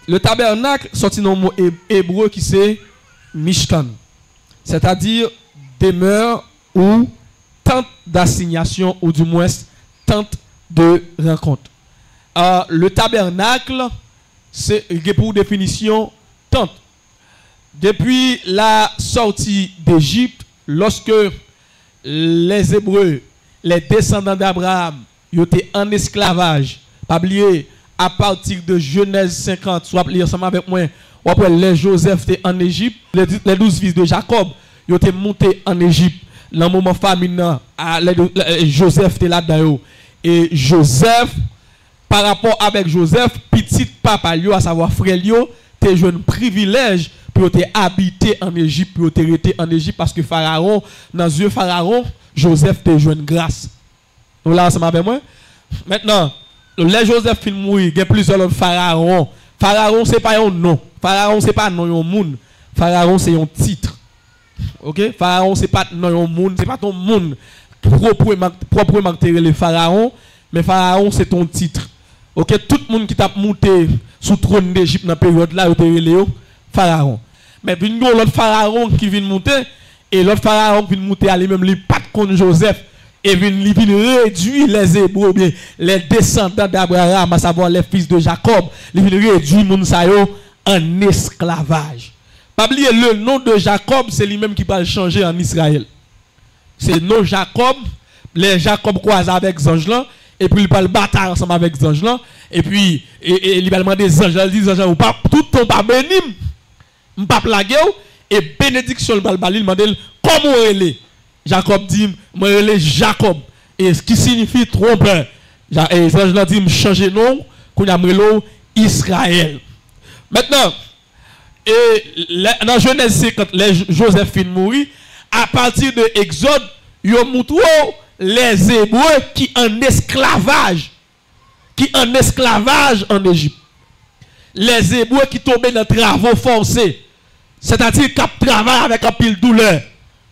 le tabernacle sorti dans le mot hébreu qui c'est Mishkan, c'est-à-dire demeure ou tente d'assignation ou du moins tente de rencontre. Le tabernacle, c'est pour définition tente. Depuis la sortie d'Égypte, lorsque les Hébreux, les descendants d'Abraham, ils étaient en esclavage, pas oublier, à partir de Genèse 50, soit lire ensemble avec moi, ou après les Joseph étaient en Égypte, les 12 fils de Jacob, ils étaient montés en Égypte. Dans le moment famine, Joseph était là-dedans. Et Joseph, par rapport avec Joseph, petit papa, à savoir frère, tu as eu un privilège pour habiter en Égypte, pour rester en Égypte, parce que Pharaon, dans les yeux Pharaon, Joseph t'a eu une grâce. Donc là, ça m'a fait moi. Maintenant, les Joseph fin mourir, il y a plusieurs autres Pharaon. Pharaon, ce n'est pas un nom. Pharaon, ce n'est pas un nom, un monde. Pharaon, c'est un titre. Ok? Pharaon, ce n'est pas un monde, ce n'est pas ton monde. Proprement le Pharaon, mais Pharaon, c'est ton titre. Ok? Tout le monde qui t'a monté sous le trône d'Égypte dans la période là, il est Pharaon. Mais puis nous l'autre pharaon qui vient monter et l'autre pharaon qui vient monter à lui-même lui pas contre Joseph et vient réduire les Hébreux bien les descendants d'Abraham à savoir les fils de Jacob, il vient réduire moun sa yo en esclavage. Pas oublier le nom de Jacob, c'est lui-même qui va le changer en Israël. C'est le nom Jacob, les Jacob croisent avec anges là et puis il va le battre ensemble avec anges là et puis il va demander des anges, il dit anges ou pas tout ton pas béni. M'pa plagué et bénédiction le balbali demande comment elle est. Jacob dit moi elle est Jacob et ce qui signifie trompeur. Et les anges dit me changer nom qu'on a m'relo Israël. Maintenant dans Genèse 50 les Joseph fin mourir à partir de Exode yo montre les Hébreux qui en esclavage en Égypte. Les Hébreux qui tombaient dans travaux forcés, c'est-à-dire qu'ils travaillent avec un pile douleur,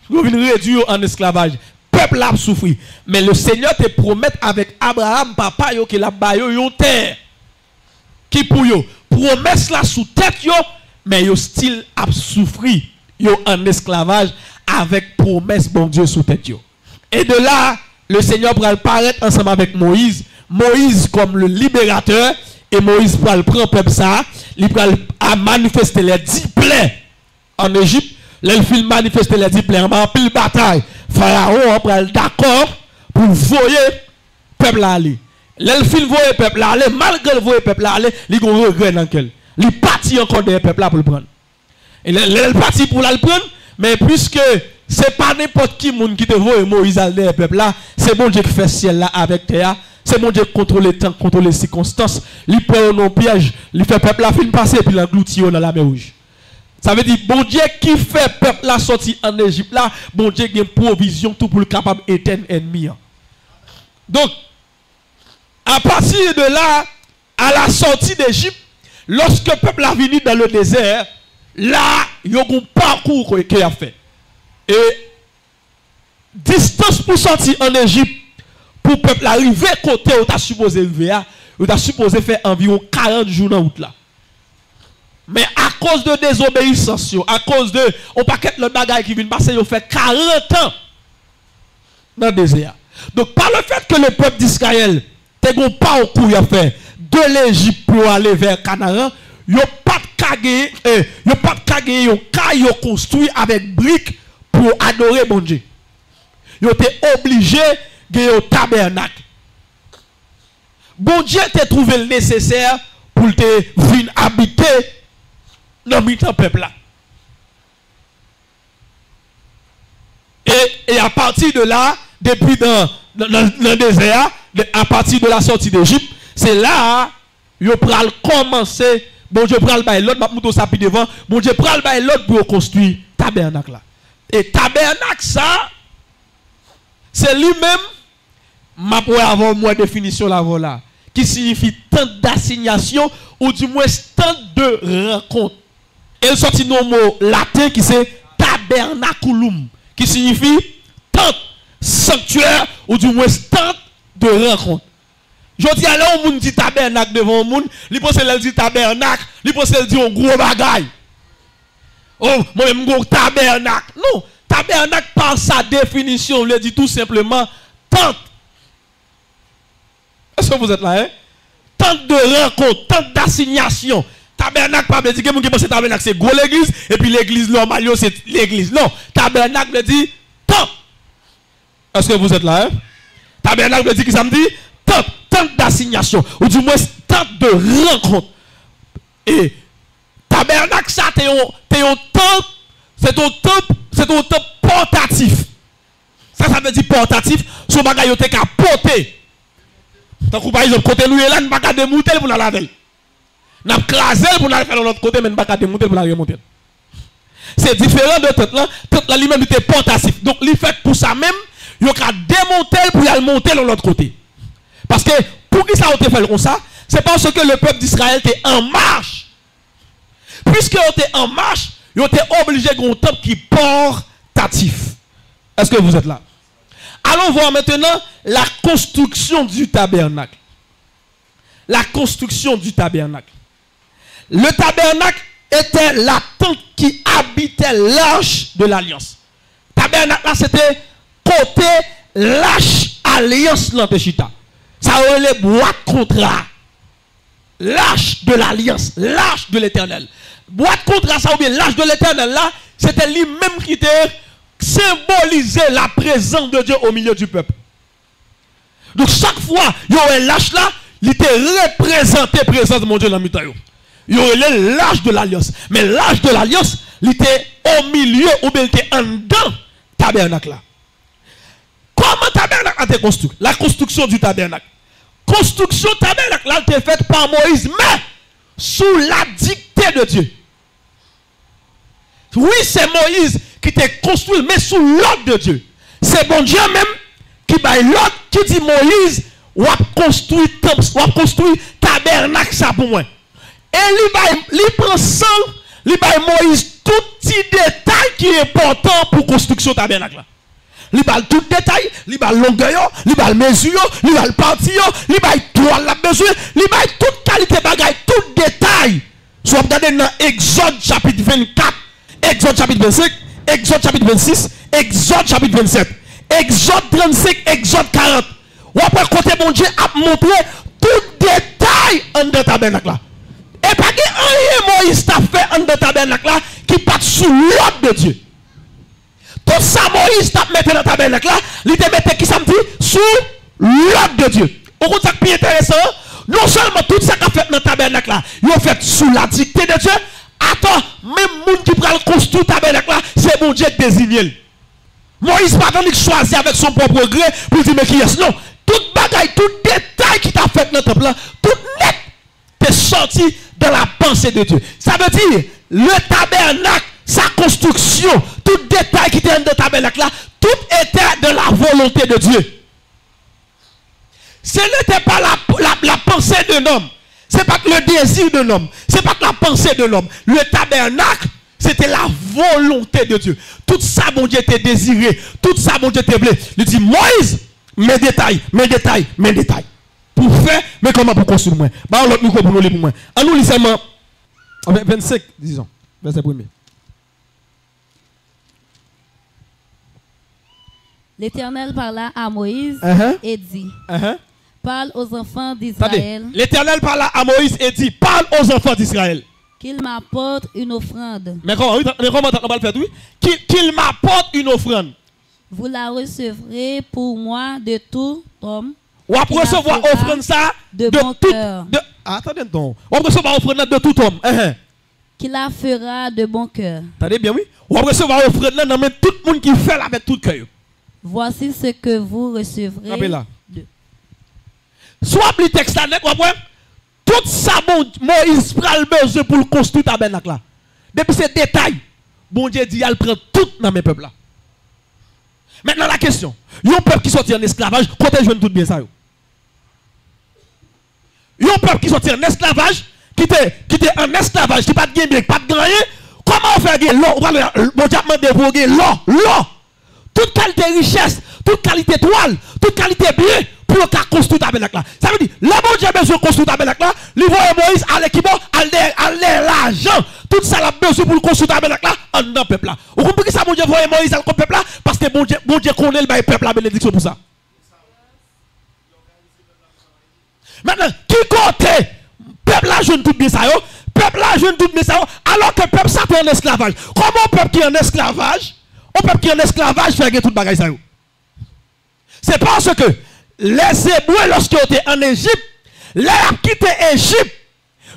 ils viennent réduire en esclavage. Le peuple a souffert. Mais le Seigneur te promet avec Abraham, papa, que la baille yon terre. Qui pour yo? Promesse la sous tête yo, mais yo style a souffert. Yo en esclavage avec promesse bon Dieu sous tête yo. Et de là, le Seigneur pourra paraître ensemble avec Moïse. Moïse comme le libérateur. Et Moïse pourra prendre le peuple ça. Il pourra manifester les 10 plaies en Égypte. Il fait manifester les 10 plaies en pile bataille. Pharaon pourra d'accord pour voyer le peuple aller. Il fait voyer le peuple aller. Malgré le voyer le peuple aller, il a un regret dans lequel. Il partit encore des peuples là pour le prendre. Il est parti pour le prendre. Mais puisque ce n'est pas n'importe qui qui te voit Moïse aller des peuples là, c'est bon Dieu qui fait ciel là avec terre. C'est mon Dieu qui contrôle le temps, contrôle les circonstances. Il prend nos pièges, il fait peuple la fin passer et puis l'engloutit dans la mer rouge. Ça veut dire, bon Dieu qui fait peuple la sortie en Égypte là, bon Dieu qui a une provision tout pour le capable d'éteindre l'ennemi. Donc, à partir de là, à la sortie d'Égypte, lorsque le peuple a venu dans le désert, là, il y a un parcours qu'il a fait. Et distance pour sortir en Égypte, pour le peuple arriver côté où tu as supposé arriver, où tu as supposé faire environ 40 jours dans la route là. Mais à cause de désobéissance, à cause de on paquet le bagage qui vient passer, il fait 40 ans dans le désert. Donc par le fait que le peuple d'Israël n'a pas au coup fait de l'Égypte pour aller vers Canaan, il n'y a pas de caille construit avec briques pour adorer bon Dieu. Il était obligé de tabernacle. Bon Dieu t'a trouvé le nécessaire pour te venir habiter dans le peuple là. Et à partir de là, depuis dans le désert, à partir de la sortie d'Égypte, c'est là il va commencer. Bon Dieu prend le bail l'autre, m'a mouton ça puis devant. Bon Dieu prend le bail l'autre pour construire tabernacle là. Et tabernacle ça, c'est lui-même. Ma pour avoir moins définition là voilà qui signifie tant d'assignation ou du moins tant de rencontre. Et sorti nos mots latin qui c'est tabernaculum qui signifie tant sanctuaire ou du moins tant de rencontre. Je dis à l'homme, on dit tabernacle devant le monde, il pense qu'elle dit tabernacle, il pense qu'elle dit un gros bagaille. Oh, moi-même, gros tabernacle. Non, tabernacle par sa définition, il dit tout simplement tente. Est-ce que vous êtes là, hein? Tente de rencontre, tente d'assignation. Tabernacle, pas dire que mon qui pense tabernacle, c'est gros l'église, et puis l'église normale, c'est l'église. Non, tabernacle veut dire tente. Est-ce que vous êtes là, hein? Tabernacle veut dire que ça me dit tente d'assignation, ou du moins tente de rencontre. Et tabernacle, ça, c'est un temple, c'est un temple portatif. Ça veut dire portatif, son bagage est qu'à porter. Tant que par exemple, côté nous, là, nous ne pouvons pas démonter pour la laver. Nous avons crasé pour la faire de l'autre côté, mais nous ne pouvons pas démonter pour la remonter. C'est différent de tête là. Tête là, lui-même, il était portatif. Donc, il fait pour ça même, il a démonter pour la monter de l'autre côté. Parce que, pour qui ça a été fait comme ça, c'est parce que le peuple d'Israël était en marche. Puisqu'il était en marche, il était obligé d'un temple qui est portatif. Est-ce que vous êtes là? Allons voir maintenant la construction du tabernacle. La construction du tabernacle. Le tabernacle était la tente qui habitait l'arche de l'alliance. Tabernacle là, c'était côté l'arche alliance l'antechita. Ça aurait les boîtes contrat. L'arche de l'alliance, l'arche de l'éternel. Boîte contrat ça ou bien l'arche de l'éternel là, c'était lui-même qui était symboliser la présence de Dieu au milieu du peuple. Donc chaque fois, il y aurait l'arche là, il était représenté présence de mon Dieu dans le milieu. Il y aurait l'arche de l'alliance. Mais l'arche de l'alliance, il était au milieu ou bien il était en dedans tabernacle là. Comment tabernacle a été construit? La construction du tabernacle. Construction tabernacle là a été faite par Moïse, mais sous la dictée de Dieu. Oui, c'est Moïse qui était construit, mais sous l'ordre de Dieu. C'est bon Dieu même qui baille l'ordre, qui dit Moïse, ou a construit tabernacle ça pour moi. Et il prend sang, il baille Moïse tout petit détail qui est important pour construction tabernacle. Il baille tout détail, il baille longueur, il baille mesure, il baille partie, il baille toile la besoin, il baille toute qualité bagaille, tout détail. Soit regardez dans Exode chapitre 24, Exode chapitre 25, Exode chapitre 26, Exode chapitre 27, Exode 35, Exode 40. Ou après, côté mon Dieu a montré tout détail en de tabernacle là. Et pas que rien Moïse t'a fait en de tabernacle là qui part sous l'ordre de Dieu. Tout ça Moïse t'a mis dans le tabernacle là, il te mettait qui ça me dit sous l'ordre de Dieu. Au contraire, ce qui est intéressant, non seulement tout ça qu'a fait dans le tabernacle là, il a fait sous la dictée de Dieu. Attends, même monde qui prend le construire tabernacle là, c'est mon Dieu qui désigne. Moïse pas tandis choisi avec son propre gré pour dire mais qui est non. Tout bagaille, tout détail qui t'a fait dans le temple là, tout net t'es sorti de la pensée de Dieu. Ça veut dire le tabernacle, sa construction, tout détail qui était dans le tabernacle là, tout était de la volonté de Dieu. Ce n'était pas la pensée d'un homme. Ce n'est pas le désir d'un homme. Ce n'est pas la pensée d'un homme. Le tabernacle, c'était la volonté de Dieu. Tout ça, mon Dieu, était désiré. Tout ça, mon Dieu, était blé. Il dit, Moïse, mes détails, mes détails, mes détails. Pour faire, mais comment pour construire moi? Bah, l'autre micro pour nous lire pour moi. En nous, seulement 25, disons. Verset 1er. L'Éternel parla à Moïse et dit, parle aux enfants d'Israël. L'Éternel parla à Moïse et dit, parle aux enfants d'Israël. Qu'il m'apporte une offrande. Mais comment on va le faire, oui? Qu'il m'apporte une offrande. Vous la recevrez pour moi de tout homme. On va recevoir offrande ça de bon cœur. Attendez un temps. On va recevoir offrande de tout homme. Qui la fera de bon cœur. Attendez bien, oui? On va recevoir offrande là dans tout le monde qui fait avec tout cœur. Voici ce que vous recevrez. Soit le texte là, tout ça, Moïse prend le besoin pour le construire tabernacle là. Depuis ces détails, bon Dieu dit, il prend tout dans mes peuples là. Maintenant la question, il y a un peuple qui sortit en esclavage, côté je tout bien ça. Il y a un peuple qui sortit en esclavage, qui était en esclavage, qui pas de gain, pas de gagner. Comment on fait gagner l'or? Bon Dieu m'a demandé l'or. Toute qualité richesse, toute qualité toile, toute qualité bien pour construire le tabernacle là. Ça veut dire, le bon Dieu a besoin de construire le tabernacle là, il voit Moïse à l'équipe, à l'argent, tout ça a besoin pour construire le tabernacle là, en dans le peuple là. Vous comprenez ça, bon Dieu voit Moïse à le peuple là, parce que bon Dieu connaît le peuple la bénédiction pour ça. Maintenant, qui compte, peuple là jeune tout bien ça, peuple là jeune tout bien ça, alors que peuple ça est en esclavage. Comment un peuple qui est en esclavage, fait tout le bagage ça? C'est parce que les Hébreux, lorsqu'ils étaient en Égypte, les ont quitté Égypte.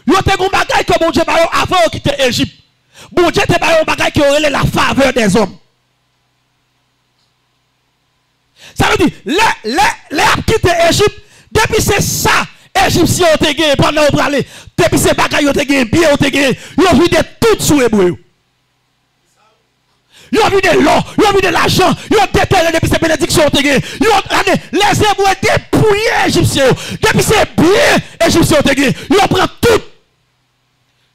Ils ont été un bagage que bon Dieu avant de quitter Égypte. Bon Dieu était un bagage qui aurait la faveur des hommes. Ça veut dire, les ont quitté Égypte, depuis c'est ça, Égyptiens ont été gagnés pendant qu'on aller. Depuis ces bagages ont été gagnés, bien ont été gagnés, ils ont vu de tout sous Hébreux. Ils ont vu de l'or, ils ont vu de l'argent, ils ont déterré depuis ces bénédictions ont été gagnées. Les Hébreux dépouillés Égyptiens. Depuis ces biens Égyptiens ont été gagnés. Ils ont pris tout.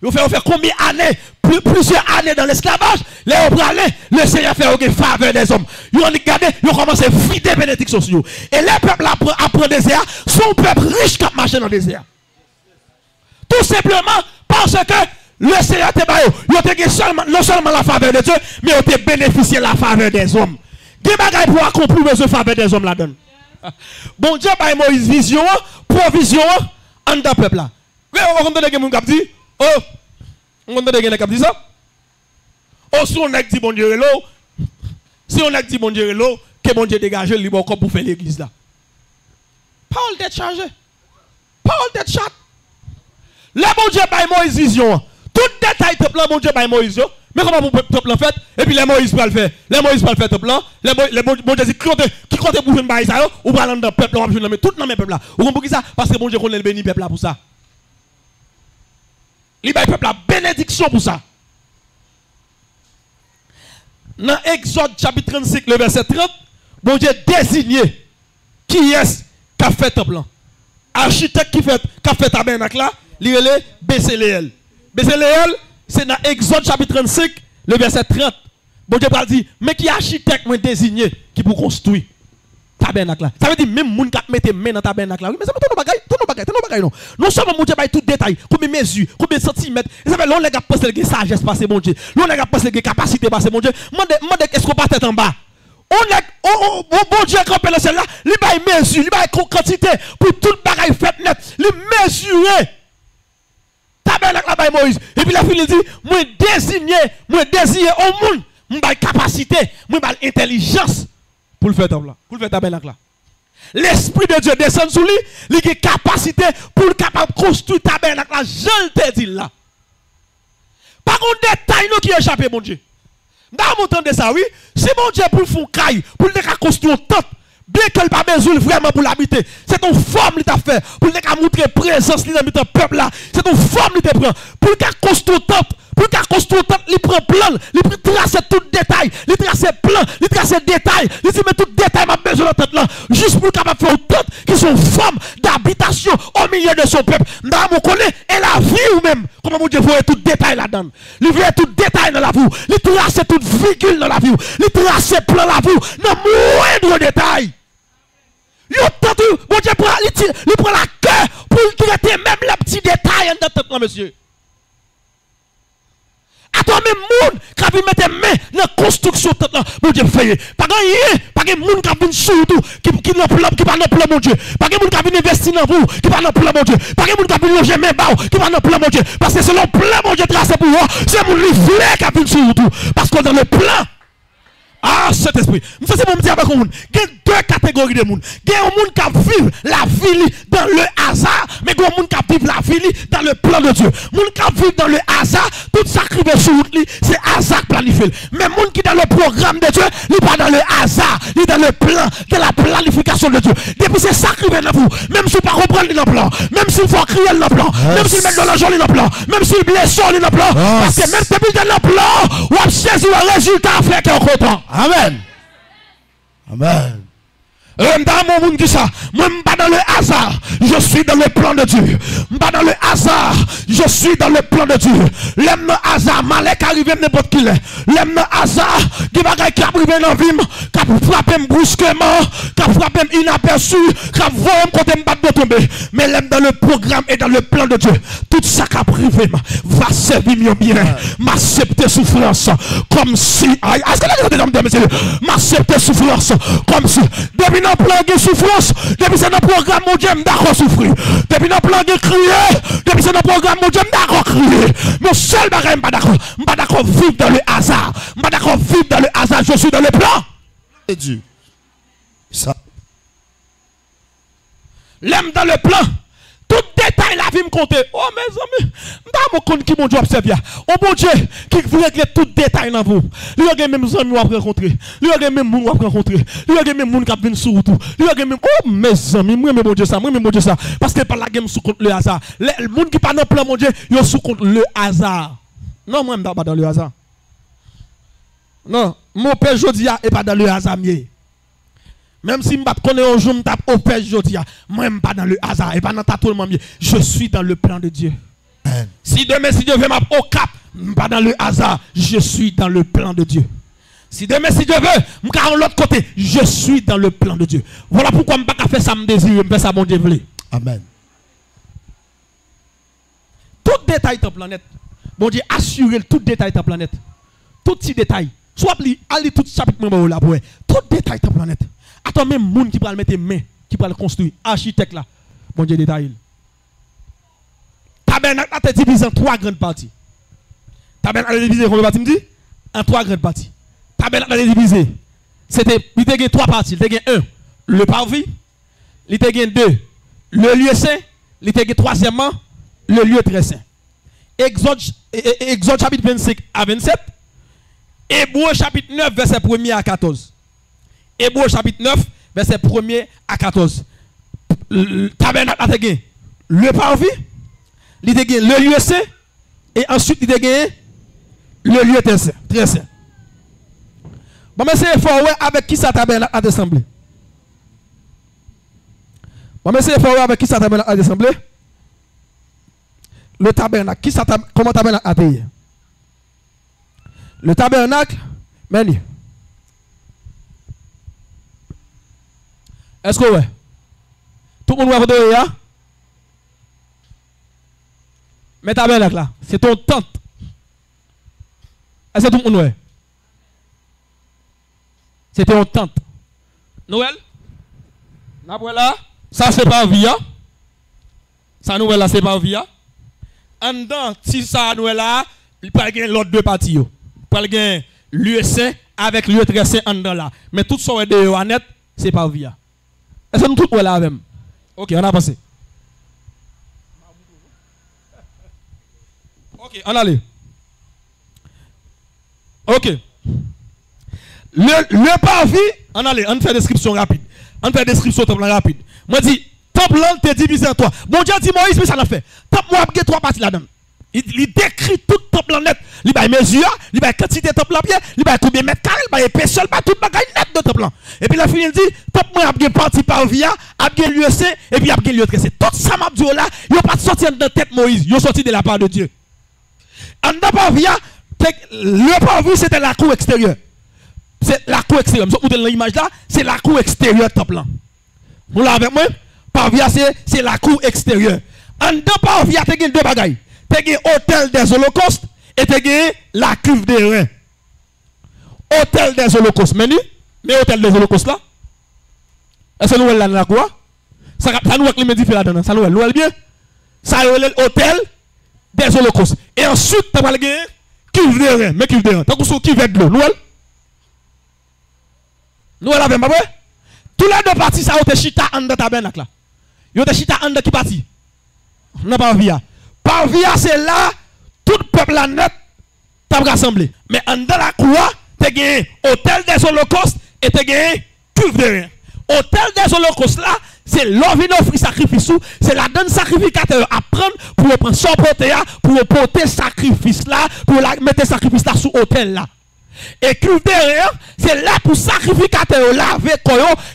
Ils ont fait combien d'années? Plusieurs années dans l'esclavage. Les Hébreux, le Seigneur fait une faveur des hommes. Ils ont regardé, ils ont commencé à vider bénédictions sur eux. Et les peuples après le désert, sont peuple riche qui marche dans le désert. Tout simplement parce que le Seigneur te baillé, il a non seulement la faveur de Dieu, mais il a bénéficié de la faveur des hommes. Des bagages pour accomplir besoin de faveur des hommes là-dedans. Bon Dieu baille Moïse vision, provision en dans peuple là. On entend des gens qui disent, oh, on entend des gens qui disent ça. Oh, si on a dit bon Dieu là, si on a dit bon Dieu là, que bon Dieu dégage le libre pour faire l'église là. Parole d'être chargé. Parole d'être chat. Le bon Dieu baille Moïse vision. Tout détail te plan, bon Dieu, par Moïse. Mais comment vous te plan fait? Et puis les Moïse va le faire. Les Moïse va le faire te plan. Les bon Dieu dit qui compte pour une baille ça, ou va dans le peuple, on va tout dans le peuple là. Vous comprenez ça? Parce que bon Dieu connaît le béni peuple là pour ça. Il baille peuple là bénédiction pour ça. Dans Exode chapitre 35, le verset 30, bon Dieu désigné qui est qui a fait le plan. Architecte qui a fait tabernacle là, il est Bézéléel. Bézéléel, c'est dans Exode chapitre 35, le verset 30. Bon Dieu va dire, mais qui architecte m'a désigné qui pour construire tabernacle là. Ça veut dire même moun qui mette main dans tabernacle là. Oui, mais ça veut tout nos bagages non. Non seulement mon Dieu va tout détail, combien mesures, combien centimètres. Ça veut l'on les gars penser que sagesse passer mon Dieu. L'on les gars penser que capacité passer mon Dieu. Mande est-ce qu'on pas tête en bas. Bon Dieu campé dans celle là, il va mesure, il va quantité pour tout bagage fait net, il mesurer. Tabernacle là Moïse. Et puis la fille dit, moi désigné au monde, moi capacité, moi intelligence pour le faire tabernacle là. L'esprit de Dieu descend sur lui, il a capacité pour le capable construire tabernacle là, je te dis là. Par contre détail nous qui échappé mon Dieu. Dans mon temps de ça oui, si mon Dieu pour faire caille, pour le construire une tente, bien qu'elle pas besoin vraiment pour l'habiter, c'est ton forme qui t'a fait pour le montrer présence dans le peuple là, c'est ton forme qui te prend pour le construire tente, pour le construire tente, il prend plan, il trace tout détail, il trace plan, il trace détail, il dit mais tout détail m'a besoin de tente là, juste pour capable faire une tente qui sont forme d'habitation au milieu de son peuple. Dans mon connaît et la vie ou même comment mon Dieu voit tout détail là-dedans. Il voit tout détail dans la vie, il trace toute virgule dans la vie, il trace plan la vie dans moindre détail. Bon Dieu il prend la cœur pour traiter même les petits détails dans tête là monsieur. À toi même monde qui a vu mettre main dans la construction de là, mon Dieu fait. Pas de monde qui a vu surtout qui n'a plan qui pas dans plan mon Dieu. Pas de monde qui a vu investir dans vous qui pas dans plan mon Dieu. Pas de monde qui a vu loger main bas qui pas dans plan mon Dieu. Parce que c'est le plan mon Dieu tracé pour vous, c'est mon livre qui a vu surtout parce que dans le plan. Ah, cet esprit. Ça c'est pour me dire avec vous. Il y a deux catégories de monde. Il y a un monde qui vit la vie dans le hasard, mais il y a un monde qui vit la vie dans le plan de Dieu. Le monde qui vit dans le hasard, tout ça qui est sur lui, c'est hasard planifié. Mais le monde qui est dans le programme de Dieu, il n'est pas dans le hasard, il est dans le plan, dans la planification de Dieu. Depuis c'est ça qui vient dans vous. Même si vous ne pouvez pas reprendre le plan, même s'il faut crier le plan, même s'il met de l'argent le plan, même s'il blesse le plan, parce que même si vous êtes dans le plan, vous avez saisi le résultat fait qu'on est content. Amen. Amen. Dans mon monde qui ça, moi je pas dans le hasard, je suis dans le plan de Dieu. Pas dans le hasard, je suis dans le plan de Dieu. L'aime le hasard malek arrive n'importe qui l'est. L'aime dans hasard, qui va qui arrive dans vie, qui frappe brusquement, qui frappe inaperçu, qui voit côté me battre tomber. Mais l'aime dans le programme et dans le plan de Dieu. Tout ça qui a privé va servir mieux bien. M'accepter souffrance comme si. Est-ce que la mesdames et messieurs, m'accepter souffrance comme si. Depuis dans le plan de souffrance, depuis c'est dans le programme mon Dieu, d'accord souffrir. Depuis dans le plan de crier, depuis c'est dans le programme mon Dieu, d'accord crier. Mon seul bagage, je ne pas d'accord vivre dans le hasard. Je ne pas d'accord vivre dans le hasard, je suis dans le plan. Et Dieu. Ça. L'aime dans le plan. Tout détail la vie me compte. Oh mes amis, je ne sais pas qui mon Dieu observe. Oh mon Dieu, qui veut régler tout détail dans vous. Il y a même des amis qui vous rencontrer. Il y a même des gens qui vous rencontrer. Il y a même des gens qui viennent sur tout. Il y a même oh mes amis, moi mon Dieu ça, moi mon Dieu ça. Parce que par la game sous contre le hasard. Les gens qui pas dans le plan mon Dieu, ils sous contre le hasard. Non, moi je ne suis pas dans le hasard. Non, mon père Jodia n'est pas dans le hasard. Même si je connais un jour, je au père Jodia, moi je ne suis pas dans le hasard. Et pas dans tout le monde. Je suis dans le plan de Dieu. Amen. Si demain, si Dieu veut m'appeler au cap, je ne suis pas dans le hasard. Je suis dans le plan de Dieu. Si demain, si Dieu veut, je suis de l'autre côté. Je suis dans le plan de Dieu. Voilà pourquoi je ne peux pas faire ça, me désire, je fais ça, mon Dieu veut. Amen. Tout détail de la planète. Bon Dieu, assurez tout détail de la planète. Tout petit détail. Soit allez tout chapitre là pour tout détail de la planète. Attends même monde qui peut le mettre main, qui peut le construire, architecte là. Bon Dieu détail. Tabernacle là est divisé en 3 grandes parties. Tabernacle est divisé combien de parties me dit? En 3 grandes parties. Tabernacle est divisé. C'était il était 3 parties, il était 1 le parvis, il était 2 le lieu saint, il était troisièmement le lieu très saint. Exode chapitre 25 à 27. Hébreu chapitre 9 verset 1er à 14. Hébreu chapitre 9 verset 1er à 14. Tabernacle a gagné le parvis, il a gagné le lieu saint et ensuite il a gagné le lieu très saint. Bon mais c'est fort ouais avec qui ça tabernacle a assemblé. Bon mais c'est fort ouais avec qui ça tabernacle a assemblé. Le tabernacle, comment le tabernacle a payé? Le tabernacle, menu. Est-ce que ouais? Tout le monde va vous là? Mais tabernacle là, c'est ton tente. Est-ce que tout le monde ouais? C'est ton tente. Noël? Là, ça c'est pas via. Ça Noël là c'est pas via. En dedans, si ça Noël là, il peut gagner l'autre 2 parties. Il peut gagner lieu saint avec lieu très saint en dedans là. Mais tout ça est de net, c'est pas via. Est-ce que nous tout là même? OK, on a passé. OK, on allait. OK. Le parvis, on allait, on fait description rapide. On fait description rapide. Moi dis temple là t'es divisé en 3. Bon Dieu dit Moïse mais ça l'a fait. Temple moi a 3 parties là-dedans. Il décrit tout temple en net. Il va mesure, il va quantité de temple en pied, il va combien de mètres carrés, il va épaisseur, il va tout bagage net de temple. Et puis la fin il dit temple moi a bien partie par via, a bien lieu saint et puis a bien lieu très saint. Tout ça m'a dit là, il pas sorti de tête Moïse, il sorti de la part de Dieu. En dedans par via, le parvis c'était la cour extérieure. C'est la cour extérieure. Vous avez l'image là, c'est la cour extérieure temple là. Vous l'avez avec moi? Parvia c'est la cour extérieure. En dedans parvia tu as 2 bagailles. Tu as hôtel des holocaustes et tu as la cuve des reins. Hôtel des holocaustes. Mais hôtel des holocaustes là. Est-ce que nous là dans quoi? Ça nous est les médifs là-dedans. Ça nous est bien. Ça est l'hôtel des holocaustes. Et ensuite tu as la cuve des reins. Mais cuve des reins. Tu as cuve de l'eau. Nous l'avons pas. Tous les 2 parties ça ont chita en de tabernacle là. Yo te chita en de qui partie? Non pas via. Par via c'est là tout peuple la net t'a rassemblé. Mais en de la croix, tu gagné hôtel des holocaustes et tu gagné cuve de rien. Hôtel des holocaustes là, c'est l'offre offrir sacrifice, c'est la donne sacrificateur à prendre pour prendre son porter pour porter sacrifice là, pour mettre sacrifice là sous hôtel là. Et cuve derrière, c'est là pour sacrificateur laver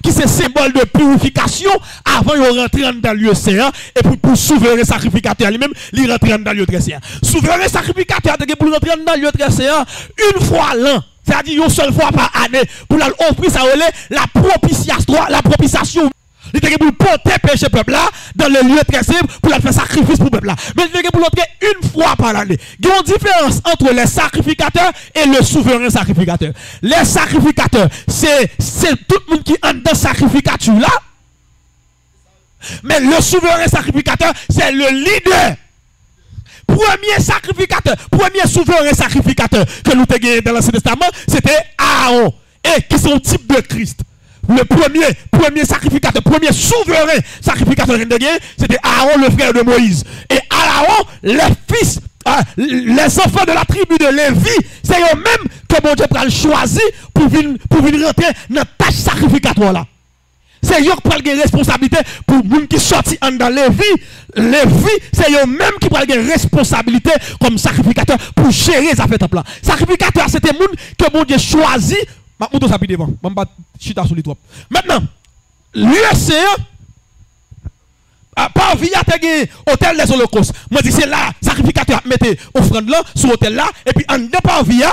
qui c'est symbole de purification avant de rentrer dans le lieu saint et pour souverain sacrificateur lui-même, il rentre dans le lieu très saint. Souverain sacrificateur pour rentrer dans le lieu très saint une fois l'an, c'est-à-dire une seule fois par année pour offrir ça la propitiation. Il était pour porter péché peuple là dans le lieu très simple pour faire sacrifice pour peuple là. Mais il était pour l'entrer une fois par l'année. Il y a une différence entre les sacrificateurs et le souverain sacrificateur. Les sacrificateurs, c'est tout le monde qui est dans sacrificature là. Mais le souverain sacrificateur, c'est le leader. Premier sacrificateur, premier souverain sacrificateur que nous avons gagné dans l'Ancien Testament, c'était Aaron. Et qui sont type de Christ. Le premier sacrificateur, premier souverain sacrificateur de Dieu, c'était Aaron, le frère de Moïse. Et Aaron, les fils, les enfants de la tribu de Lévi, c'est eux-mêmes que bon Dieu a choisi pour venir rentrer dans la tâche sacrificatoire là. C'est eux qui prennent la responsabilité pour les gens qui sortent dans Lévi. Lévi, c'est eux-mêmes qui prennent la responsabilité comme sacrificateur pour gérer les affaires temple là. Sacrificateur, c'était les gens que bon Dieu choisi. Maintenant, l'USC, par via hôtel des holocaustes. Moi, je dis c'est là, sacrificateur, mettez offrande là, sur l'hôtel là, et puis en deux par via,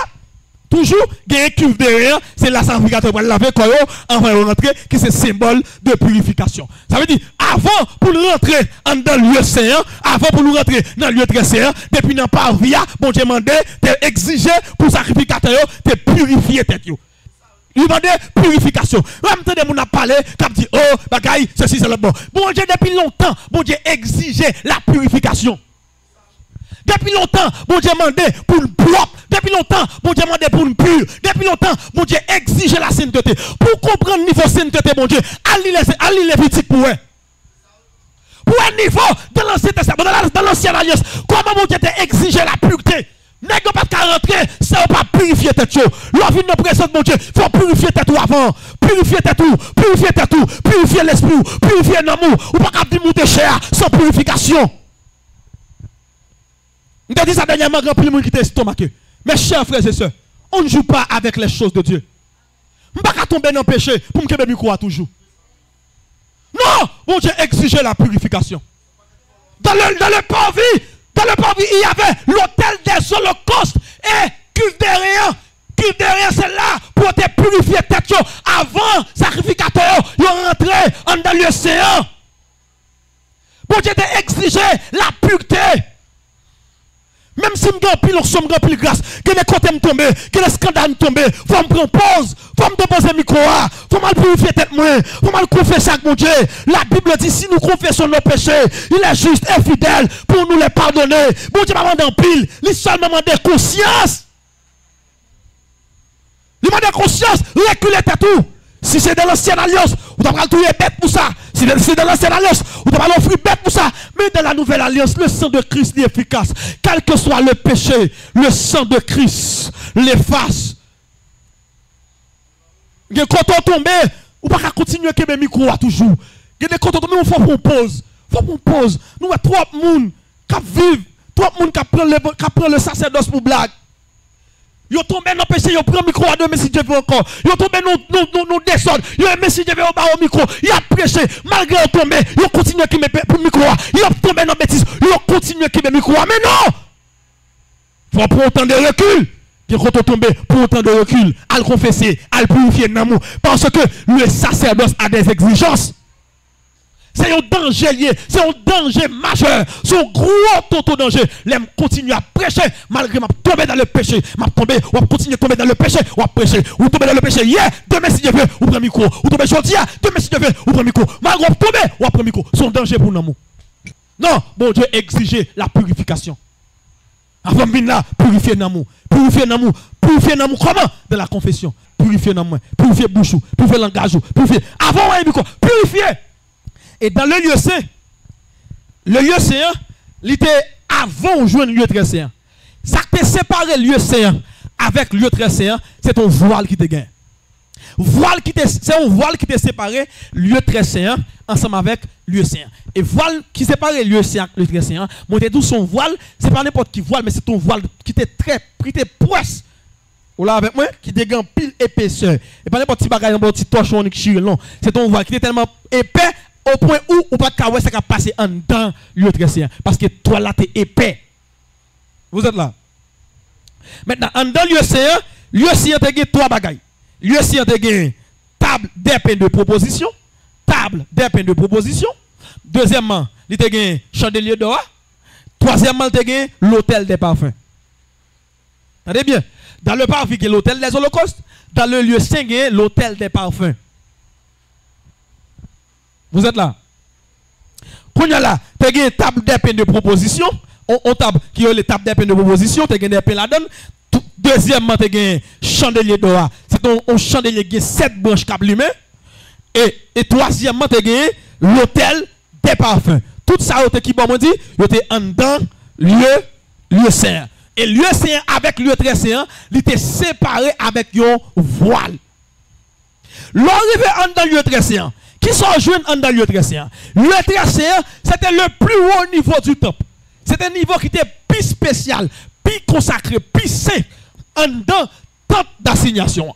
toujours, il y a un cuve derrière, c'est là, sacrificateur pour laver quoi, avant de rentrer, qui c'est symbole de purification. Ça veut dire, avant, pour rentrer dans le lieu saint, avant pour nous rentrer dans le lieu très saint, depuis dans par via, bon Dieu demandé, t'es exigé pour sacrificateur, t'es purifié tête. Il demandait purification. Même temps de mon a parlé, comme dit, oh, bagaille, ceci, c'est le bon. Bon Dieu, depuis longtemps, bon Dieu exigeait la purification. Depuis longtemps, bon Dieu demandait pour une propre. Depuis longtemps, bon Dieu demandait pour une pure. Depuis longtemps, bon Dieu exigeait la sainteté. Pour comprendre le niveau sainteté, bon Dieu, allez les Lévitique pour eux. Pour un niveau dans l'Ancien Testament, dans l'Ancienne Alliance, comment bon Dieu t'a exigé la pureté? N'est-ce pas qu'à rentrer, ça va pas purifier tête chaud. L'envie de présence, mon Dieu, il faut purifier tête tout avant. Purifier tête tout, purifier tête tout, purifier l'esprit, purifier l'amour. Ou pas qu'à dire monter cher sans purification. Je te dis ça dernièrement, grand plus de monde qui t'a estomaqué. Mes chers frères et sœurs, on ne joue pas avec les choses de Dieu. Je ne peux pas tomber dans le péché pour me faire micro toujours. Non, mon Dieu exigeait la purification. Dans le parvis, il y avait l'hôtel des holocaustes et cuve derrière c'est là pour te purifier tête avant sacrificateur ils rentré dans le séant. Bon Dieu t'a exigé la pureté. Même si je suis pile, je suis pile grâce, que les côtés me tombent, que les scandales me tombent, il faut me prendre pause, il faut me déposer le micro, il faut me purifier tête moi, il faut me confesser avec mon Dieu. La Bible dit si nous confessons nos péchés, il est juste et fidèle pour nous les pardonner. Bon Dieu m'a demandé en pile, il seulement demandé conscience. Il m'a demandé conscience, reculer tout. Si c'est dans l'ancienne alliance, vous devez tout bête pour ça. Si c'est dans l'ancienne alliance, vous devez offrir bête pour ça. Mais dans la nouvelle alliance, le sang de Christ est efficace. Quel que soit le péché, le sang de Christ l'efface. Quand on tombe, ou pas continuer à me micro toujours. Quand on tombe, il faut qu'on pause. Il faut qu'on pause. Nous avons trois personnes qui vivent, trois personnes qui prennent le sacerdoce pour blague. Ils tombent dans le péché, ils prennent le micro à deux, mais si Dieu veut encore. Ils tombent dans nos désordres. Ils ont si Dieu veut au micro. Ils ont prêché. Malgré qu'ils tombent, ils continuent à mettre le micro. Ils ont tombé dans la bêtise. Ils continuent à mettre le micro. Mais non! Il faut prendre autant de recul. Quand on tombe, pour autant de recul, à le confesser, à le purifier d'amour. Parce que le sacerdoce a des exigences. C'est un danger lié, c'est un danger majeur, c'est un gros danger. Les continuer à prêcher, malgré m'a tombé dans le péché, m'a tombé, ou continuer à tomber dans le péché, ou à prêcher, ou tomber dans le péché hier, demain si Dieu veut, ou prend micro, ou tomber aujourd'hui, demain si Dieu veut, ou prend micro, malgré tomber, ou à prendre micro, c'est un danger pour l'amour. Non, bon Dieu exigeait la purification. Avant de venir là, purifier l'amour, purifier l'amour, purifier l'amour comment? Dans la confession, purifier l'amour, purifier bouche, purifier langage, purifier, avant un micro, purifier. Et dans le lieu saint, il était avant de jouer le lieu très saint. Ça qui te séparé le lieu saint avec le lieu très saint, c'est ton voile qui te gagne. C'est un voile qui te séparé le lieu très saint ensemble avec le lieu saint. Et voile qui sépare le lieu saint avec le très saint, monter tout son voile, c'est pas n'importe qui voile, mais c'est ton voile qui était très pris, poisse. Ou là avec moi, qui te gagne pile épaisseur. Et pas n'importe petit bagage, n'importe petit torchon qui chire, non. C'est ton voix qui est tellement épais au point où ou pas de kawé, ça va passer en dedans lieu très saint. Parce que toi là, t'es épais. Vous êtes là. Maintenant, en dedans lieu saint, t'as gagné 3 bagages. Lieu saint, t'as gagné table d'épée de proposition. Table d'épée de proposition. Deuxièmement, il t'a gagné chandelier d'or. Troisièmement, il t'a gagné l'hôtel des parfums. Attendez bien. Dans le parfum, il y a l'hôtel des holocaustes. Dans le lieu saint, il y a l'hôtel des parfums. Vous êtes là? Quand il y a là, tu as une table d'épée de proposition. On table qui est les tables d'épée de proposition. Tu as une épée là-dedans. Deuxièmement, tu as un chandelier d'or. C'est un chandelier qui a 7 branches câbles. Et troisièmement, tu as l'hôtel des parfums. Tout ça, qui m'a dit, tu es en dedans, lieu saint. Et lieu saint avec lieu très saint, il était séparé avec un voile. L'arrivée en dans lieu très saint, qui sont jeunes en dans lieu très saint. Lieu très saint, c'était le plus haut niveau du temple. C'était un niveau qui était plus spécial, plus consacré, plus saint, en dans temple d'assignation.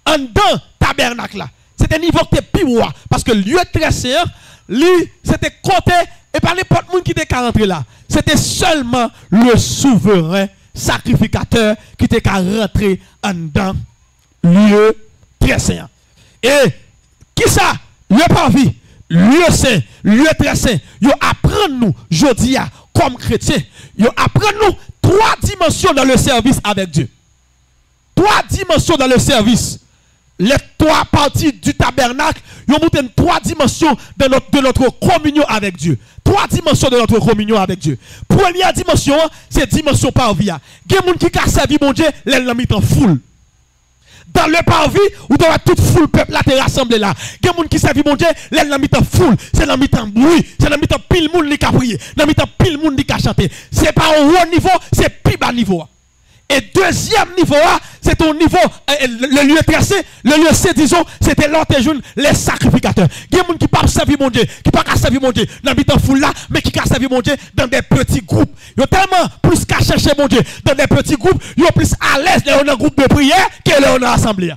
En dans tabernacle là. C'était un niveau qui était plus haut. Parce que lieu très saint, c'était côté, et pas n'importe qui qui était rentré là. C'était seulement le souverain sacrificateur qui était rentré en dedans lieu très saint. Et qui ça? Le parvis, lieu saint, lieu très saint. Yo apprend nous, jodi a, comme chrétien, yo apprend nous 3 dimensions dans le service avec Dieu. 3 dimensions dans le service. Les 3 parties du tabernacle, ils ont 3 dimensions de notre communion avec Dieu. 3 dimensions de notre communion avec Dieu. Première dimension, c'est dimension parvis. Il y a des gens qui ont servi mon Dieu, les ont mis en foule. Dans le parvis, où doit toute foule peuple là te rassemblé là. Il y a des gens qui servent mon Dieu, les ont mis en foule. C'est dans mis en bruit, c'est dans mis en pile monde qui a prié, dans mis en pile monde qui a chanté. C'est pas au haut niveau, c'est plus bas niveau. Et deuxième niveau, c'est ton niveau, le lieu tracé, le lieu C, disons, c'était l'autre jeune, les sacrificateurs. Il y a des gens qui ne peuvent pas servir mon Dieu, qui ne peuvent pas servir mon Dieu dans le foule là, mais qui peuvent servir mon Dieu dans des petits groupes. Ils ont tellement plus qu'à chercher mon Dieu dans des petits groupes, ils sont plus à l'aise dans un groupe de prière que dans une assemblée.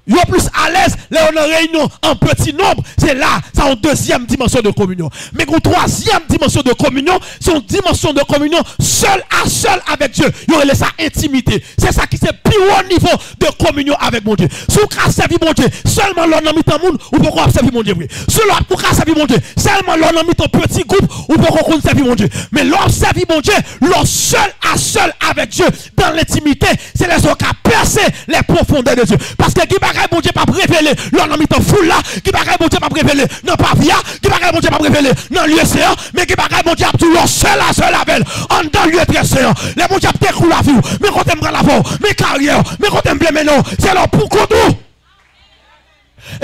Ils sont plus à l'aise dans une réunion en petit nombre. C'est là, c'est une deuxième dimension de communion. Mais une troisième dimension de communion, c'est une dimension de communion seul à seul avec Dieu. Il y aurait ça intimité. C'est ça qui c'est plus haut niveau de communion avec mon Dieu. Si vous avez servi mon Dieu, seulement l'on a mis en monde, ou pourquoi servir mon Dieu. Si vous avez servi mon Dieu, seulement l'on a mis en petit groupe, ou pourquoi servir mon Dieu. Mais l'on servi mon Dieu, l'on seul à seul avec Dieu, dans l'intimité, c'est les gens qui ont percé les profondeurs de Dieu. Parce que qui bon Dieu pas révélé, l'on a mis en foule là, qui bagaille bon Dieu pas révélé, non pas via, qui bagaille bon Dieu pas révélé, non lieu séant, mais qui bagaille bon Dieu a tout l'on seul à seul avec, en dans lieu très séant, les bon Dieu a découle la vie, mais quand t'aimes la vie, mais carrière, mais quand t'aimes bien maintenant, c'est là pour qu'on nous.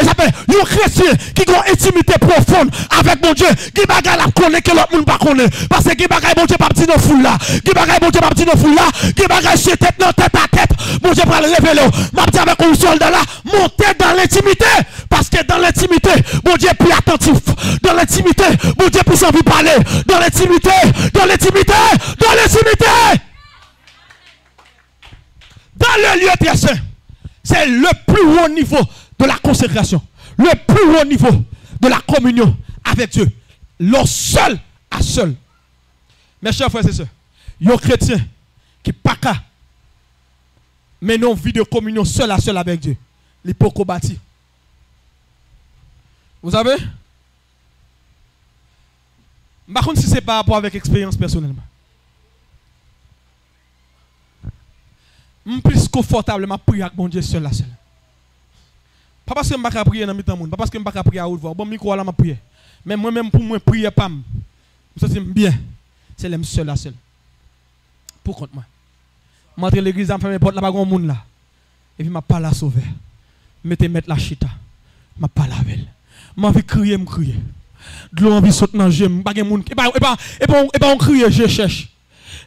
Et ça fait un chrétien qui a une intimité profonde avec mon Dieu, qui bagaille la connaît que l'autre monde pas connaît. Parce que qui bagaille mon Dieu pas petit dans foule là, qui bagaille mon Dieu pas petit dans foule là, qui bagaille sur tête dans tête à tête, mon Dieu va le révéler. M'a dit avec un soldat là, montez dans l'intimité. Parce que dans l'intimité, mon Dieu est plus attentif. Dans l'intimité, mon Dieu plus envie de parler. Dans l'intimité, dans l'intimité, dans l'intimité. Dans le lieu très saint, c'est le plus haut niveau de la consécration, le plus haut niveau de la communion avec Dieu, l'on seul à seul. Mes chers frères et sœurs, il y a un chrétien qui n'est pas qu'à mener une vie de communion seul à seul avec Dieu. Il peut combattre. Vous savez? Par contre, si ce n'est pas rapport avec expérience personnellement. Je suis plus confortablement prier avec mon Dieu seul à seul. Pas parce que je ne peux pas prier dans le monde, pas parce que je ne peux pas prier à haute voix. Bon, micro là, je prier. Mais moi-même, pour moi, prier pas. Je me sens bien. C'est l'homme seul à seul. Pour contre moi. Je entre l'église, je me fais mes portes là-bas, monde là. Et puis, je parle à sauver. Je mettre la chita. Je parle avec elle. Je envie de crier, je crier. De l'eau envie de sauter dans le jeu. Et pas on crie, je cherche.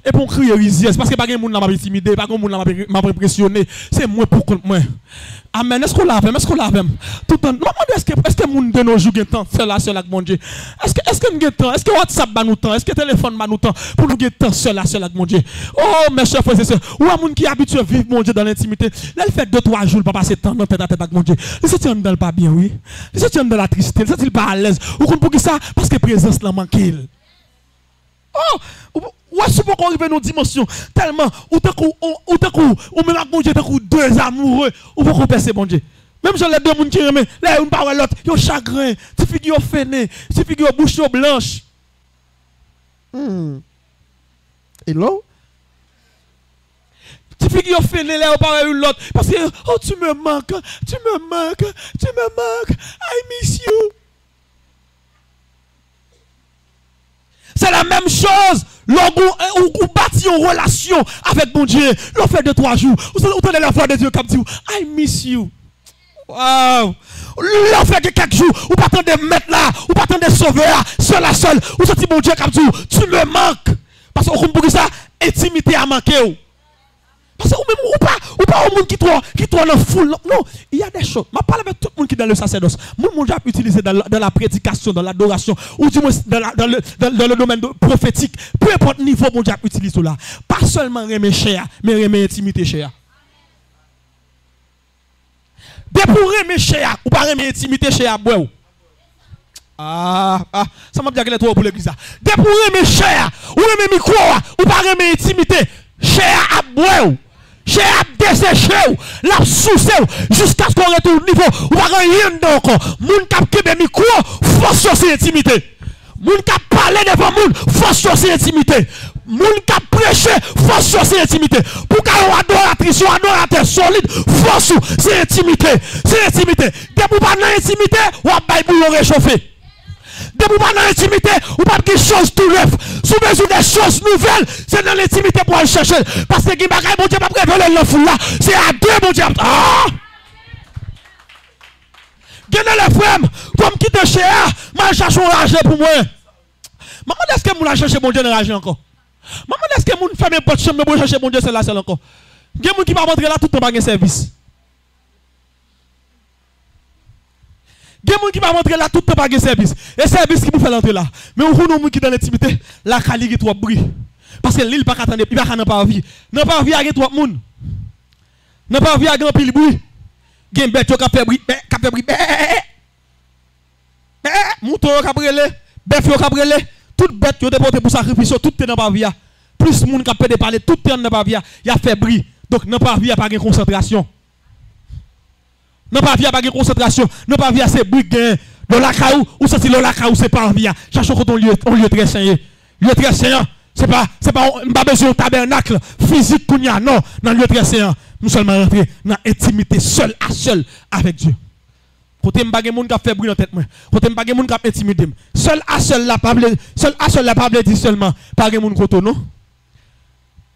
Et pour crier risière, parce que pas de monde m'a intimidé, pas de monde m'a impressionné. C'est moi pour contre moi. Amen. Est-ce qu'on l'a fait? Est-ce qu'on l'a fait? Tout le temps. Est-ce que monde de nos jours a temps seul à seul avec mon Dieu? Est-ce que nous temps? Est-ce que WhatsApp bat nous temps? Est-ce que téléphone bat nous temps pour nous temps seul à seul avec mon Dieu? Oh mes chers frères et sœurs, ou un monde qui est habitué à vivre mon Dieu dans l'intimité, là il fait 2-3 jours pas passer temps dans tête à tête avec mon Dieu. Il se tient dans le pas bien, oui. Il se tient dans la tristesse, il se tient pas à l'aise. Ou pour qui ça? Parce que présence là manque. Oh, ou est-ce qu'on arrive à nos dimensions tellement ou même avec mon Dieu deux amoureux ou pour qu'on perce mon Dieu. Même si les deux monde qui aiment là une parole l'autre, yo chagrin, tu figure fainé, tu figure bouche blanche. Hello? Tu figure fainé là parole l'autre parce que oh tu me manques, I miss you. C'est la même chose. Ou bâtit une relation avec mon Dieu. L'on fait 2-3 jours. Vous entendez la voix de Dieu comme dit, I miss you. Wow. L'on fait quelques jours. Ou pas attendre mettre là. Ou pas attendre sauver là. Seul à seul. Ou senti mon Dieu comme dit, tu me manques. Parce que pour ça, intimité a manqué. Parce que ou pas au monde qui trouve dans foule. Non, il y a des choses. Je parle avec tout le monde qui est dans le sacerdoce. Mon Dieu a utilisé dans la prédication, dans l'adoration, ou du moins dans le domaine prophétique. Peu importe le niveau, mon Dieu a utilisé cela. Pas seulement remet cher, mais remet intimité cher. Dès pour remet cher, ou pas remet intimité cher, ça m'a bien que les trois pour l'église. Dès pour remet cher, ou remet micro, ou pas remet intimité cher à boire. J'ai desséché, la soucé, jusqu'à ce qu'on retourne au niveau où on va rien encore. Moun kap kebe micro, force sur intimité. Moun kap parler devant moun, force sur intimité. Moun kap prêcher, force sur intimité. Pour qu'on adoratrice, ou adorateur solide, force sur intimité. C'est intimité. Dès pour pas dans intimité, ou à bail pour réchauffer. Dès pour pas dans l'intimité, ou pas de choses tout neuf. Sous besoin des choses nouvelles, c'est dans l'intimité pour aller chercher. Parce que qui bagaille, mon Dieu, pas révéler le foule là. C'est à deux, mon Dieu. Ah! Gagnez les frères, comme qui te cher, moi je cherche un argent pour moi. Maman, est-ce que moi cherche mon Dieu dans l'argent encore? Maman, est-ce que moi fais mes potes chambre, moi chercher mon Dieu, c'est là, c'est encore. Il y a des gens qui va rentrer là tout le temps, pas de service. Il y a des gens qui va rentrer là tout le temps, pas de service. Et service qui vous fait rentrer là. Mais on a des gens qui dans l'intimité, la qualité est trop bruit. Parce que l'île pas attendre, il va pas vie. Non pas vie avec trop monde. Non pas vie avec grand pile bruit. Gen bête qui fait bruit, qui fait bruit. Mouton qui brûlé, bœuf qui brûlé, toute bête qui déporté pour sacrifice, tout est dans pas vie. Plus monde qui peut parler, tout est dans pas vie. Il a fait bruit. Donc non pas vie pas de concentration. Non pas vie pas de concentration, non pas vie c'est bruit gain. Dans la caou ou ça c'est dans la caou c'est pas vie. Cherchons un lieu très saint. Lieu très saint. C'est pas besoin de tabernacle physique qu'on y a, non, dans le lieu très saint. Nous seulement rentrer dans l'intimité seul à seul avec Dieu. Côté m'pa gen moun qui fait bruit dans tête moi. Côté m'pa gen moun qui intimider. Seul à seul la Bible dit seulement pas gen moun koto non.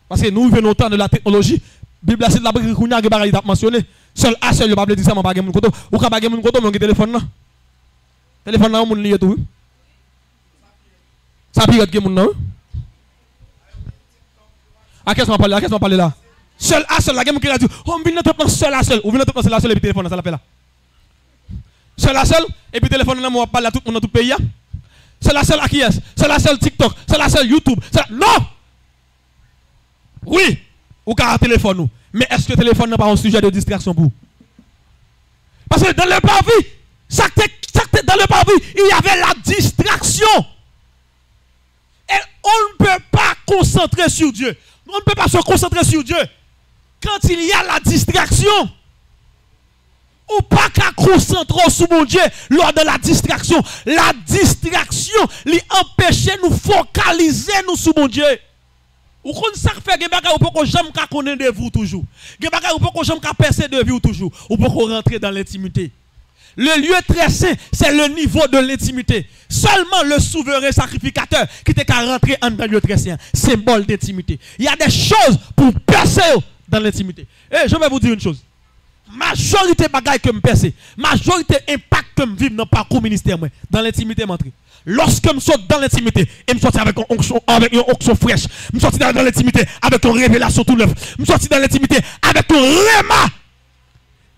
Parce que nous venons au temps de la technologie. Bible c'est la brique kounya que bagaille t'a mentionné. Seul à seul le Bible dit seulement pas gen moun koto. Ou ka pas gen moun koto mais téléphone là. Téléphone là moun lié tout. Ça pilote gen moun non. À qu'est-ce qu'on parle là? Seul à seul, la game qui a dit, on vient de seul à seul, ou vient de seul à seul, et puis téléphone, ça l'appelle là. Seul à seul, et puis téléphone, on parle à tout le monde dans tout le pays. Seul à seul à qui est? Seul à seul TikTok, seul à seul YouTube. Non! Oui, ou qu'à téléphone nous. Mais est-ce que le téléphone n'est pas un sujet de distraction pour vous? Parce que dans le parvis, dans le parvis, il y avait la distraction. Et on ne peut pas concentrer sur Dieu. On ne peut pas se concentrer sur Dieu. Quand il y a la distraction, ou pas qu'à concentrer sur mon Dieu lors de la distraction lui empêche nous focaliser nous sur mon Dieu. Ou qu'on ça fait des bagages ou pas jamais qu'à connaître de vous toujours. Des bagages ou pas jamais qu'à percer de vous toujours. Ou pas rentrer dans l'intimité. Le lieu très saint, c'est le niveau de l'intimité. Seulement le souverain sacrificateur qui était qu'à rentrer dans le lieu très saint, symbole d'intimité. Il y a des choses pour percer dans l'intimité. Et je vais vous dire une chose. Majorité bagaille que me percer, majorité impact que me vivre dans le parcours ministère, dans l'intimité m'entrer. Lorsque je saute dans l'intimité, et je sorti avec une onction fraîche, je sorti dans l'intimité avec une révélation tout neuf, je sorti dans l'intimité avec un réma.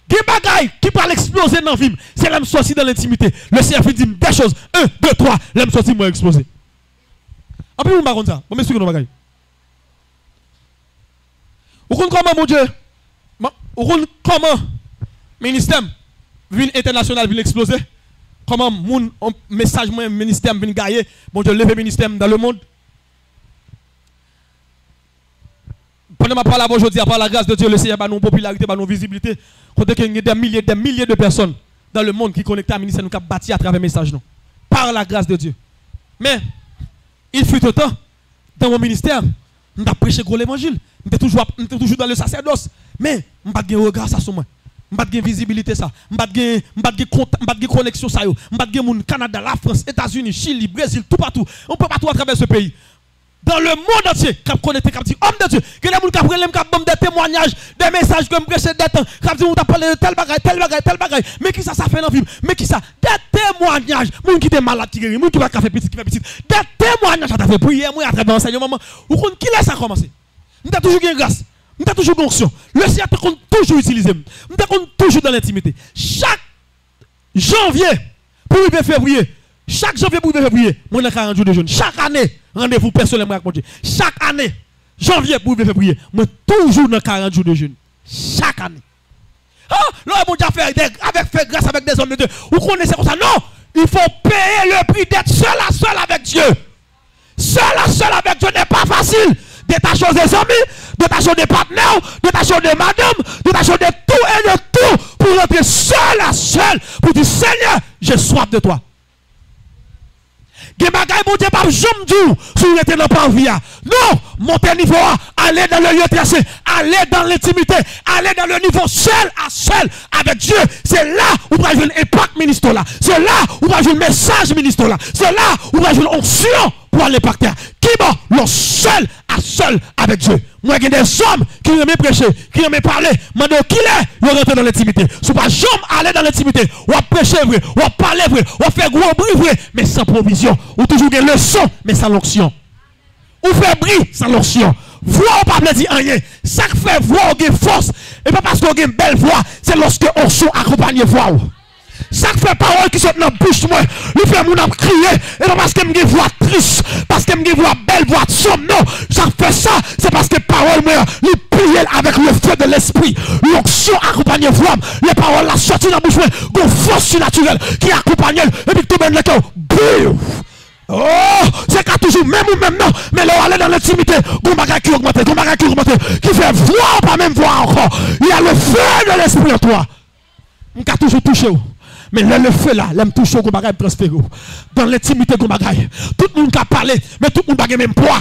Des bagailles qui parlent exploser dans la vie, c'est là que je sorti dans l'intimité. Le Seigneur dit des choses, 1, 2, 3, là je sorti moi exploser. Après, vous m'avez ça, vous m'expliquez nos bagailles. Vous comprenez comment, mon Dieu? Vous comprenez comment le ministère international vient exploser? Comment mon message, mon ministère vient gagner? Bon Dieu, lever le ministère dans le monde. Pendant ma parole aujourd'hui, par la grâce de Dieu, le Seigneur a une popularité, une visibilité. Quand il y a des milliers de personnes dans le monde qui connectent à un ministère, nous avons bâti à travers le message. Par la grâce de Dieu. Mais, il fut un temps, dans mon ministère, nous avons prêché l'évangile. Nous sommes toujours dans le sacerdoce. Mais, je n'ai pas de regard sur moi. Je n'ai pas de visibilité. Je n'ai pas de connexion. Je n'ai pas de Canada, la France, États-Unis, Chili, Brésil, tout partout. On peut partout à travers ce pays. Dans le monde entier, qui a connecté, qui a dit, homme de Dieu, que les gens qui ont des témoignages, des messages que je prêche des temps, qui a dit, on t'a parlé de tel bagaille, mais qui ça fait dans la vie, mais qui ça, des témoignages, gens qui sont malades, qui guérit, gens qui va faire petit, des témoignages, ça t'a fait prier, moi, à travers l'enseignement, ou qu'on qui laisse ça commencer. Nous avons toujours une grâce, nous avons toujours une onction. Le Seigneur compte toujours utiliser, nous avons toujours dans l'intimité. Chaque janvier, pour février, chaque janvier pour février, moi, j'ai 40 jours de jeûne. Chaque année, rendez-vous personnellement avec mon Dieu. Chaque année, janvier pour février, moi, toujours dans 40 jours de jeûne. Chaque année. Ah, là, mon Dieu fait grâce avec des hommes de Dieu. Vous connaissez comme ça? Non, il faut payer le prix d'être seul à seul avec Dieu. Seul à seul avec Dieu n'est pas facile. Détachons des amis, détachons des partenaires, détachons des madames, détachons de tout et de tout pour rentrer seul à seul. Pour dire, Seigneur, j'ai soif de toi. Des bagailles, mon Dieu, pas jamais dur si vous êtes dans pas vie. Non, montez niveau, allez dans le lieu tracé, allez dans l'intimité, allez dans le niveau seul à seul avec Dieu. C'est là où vous avez un impact ministre là. C'est là où vous avez un message ministre là. C'est là où vous avez une onction pour aller par terre. Qui va le seul à seul avec Dieu. Moi, il y a des hommes qui aiment prêcher, qui aiment parler. Maintenant, qui est, ils rentrent dans l'intimité. Si vous ne jamais aller dans l'intimité, ou à prêcher vrai, ou à parler vrai, ou à faire gros bruit vrai, mais sans provision. Ou toujours des leçons, mais sans l'onction. Ou faire bruit sans l'onction. Voix, on ne peut pas dire rien. Ça fait voix, on a force. Et pas parce qu'on a une belle voix, c'est lorsque on sont accompagné voix. Ça fait parole qui sont dans la bouche, moi. Il fait mon âme crier. Et non parce que me voix triste, parce que me voix belle, voix de somme. Non, ça fait ça, c'est parce que parole, moi, il plie avec le feu de l'esprit. L'onction accompagne voix. Les paroles la sortie dans la bouche, moi. Une force surnaturelle qui accompagne. Et puis tout le monde le cœur. Bouh! Oh, c'est qu'à toujours, même ou même non, mais là, on aller dans l'intimité, qui augmente, qui fait voir, pas même voir encore. Il y a le feu de l'esprit en toi. On a toujours touché. Mais le feu là, l'aime toucher au bagage transféré. Dans l'intimité au bagage. Tout le monde a parlé, mais tout le monde a même poids.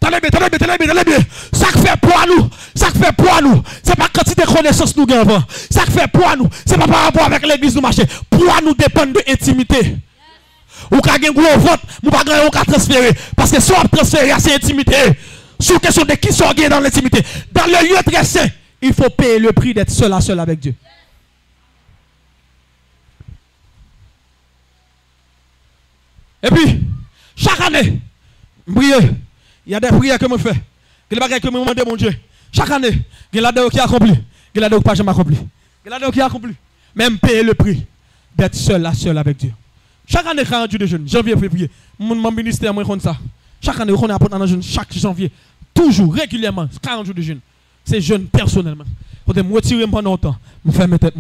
Tenez bien. Ça fait poids nous. Ça fait poids nous. C'est pas quantité de connaissances nous gagnons. Ça fait poids nous. C'est pas par rapport avec l'église nous marcher. Poids nous dépend de l'intimité. Ou ka gen gros vote, ou pas grand on ka transférer parce que soit transférer c'est intimité. Sur question de qui sont dans l'intimité. Dans le lieu très saint, il faut payer le prix d'être seul à seul avec Dieu. Et puis, chaque année, il y a des prières que je fais. Il y a des bagages que je demande mon Dieu. Chaque année, il y a des qui accompli. Il y a des qui pas jamais accompli. Il y a des qui accompli. Même payer le prix d'être seul à seul avec Dieu. Chaque année, 40 jours de jeûne, janvier, février. Mon ministère, moi, je ça. Chaque année, on apporte dans jeûne, chaque janvier. Toujours, régulièrement, 40 jours de jeûne. C'est jeûne personnellement. Quand je me retire pendant longtemps, je fais mes têtes.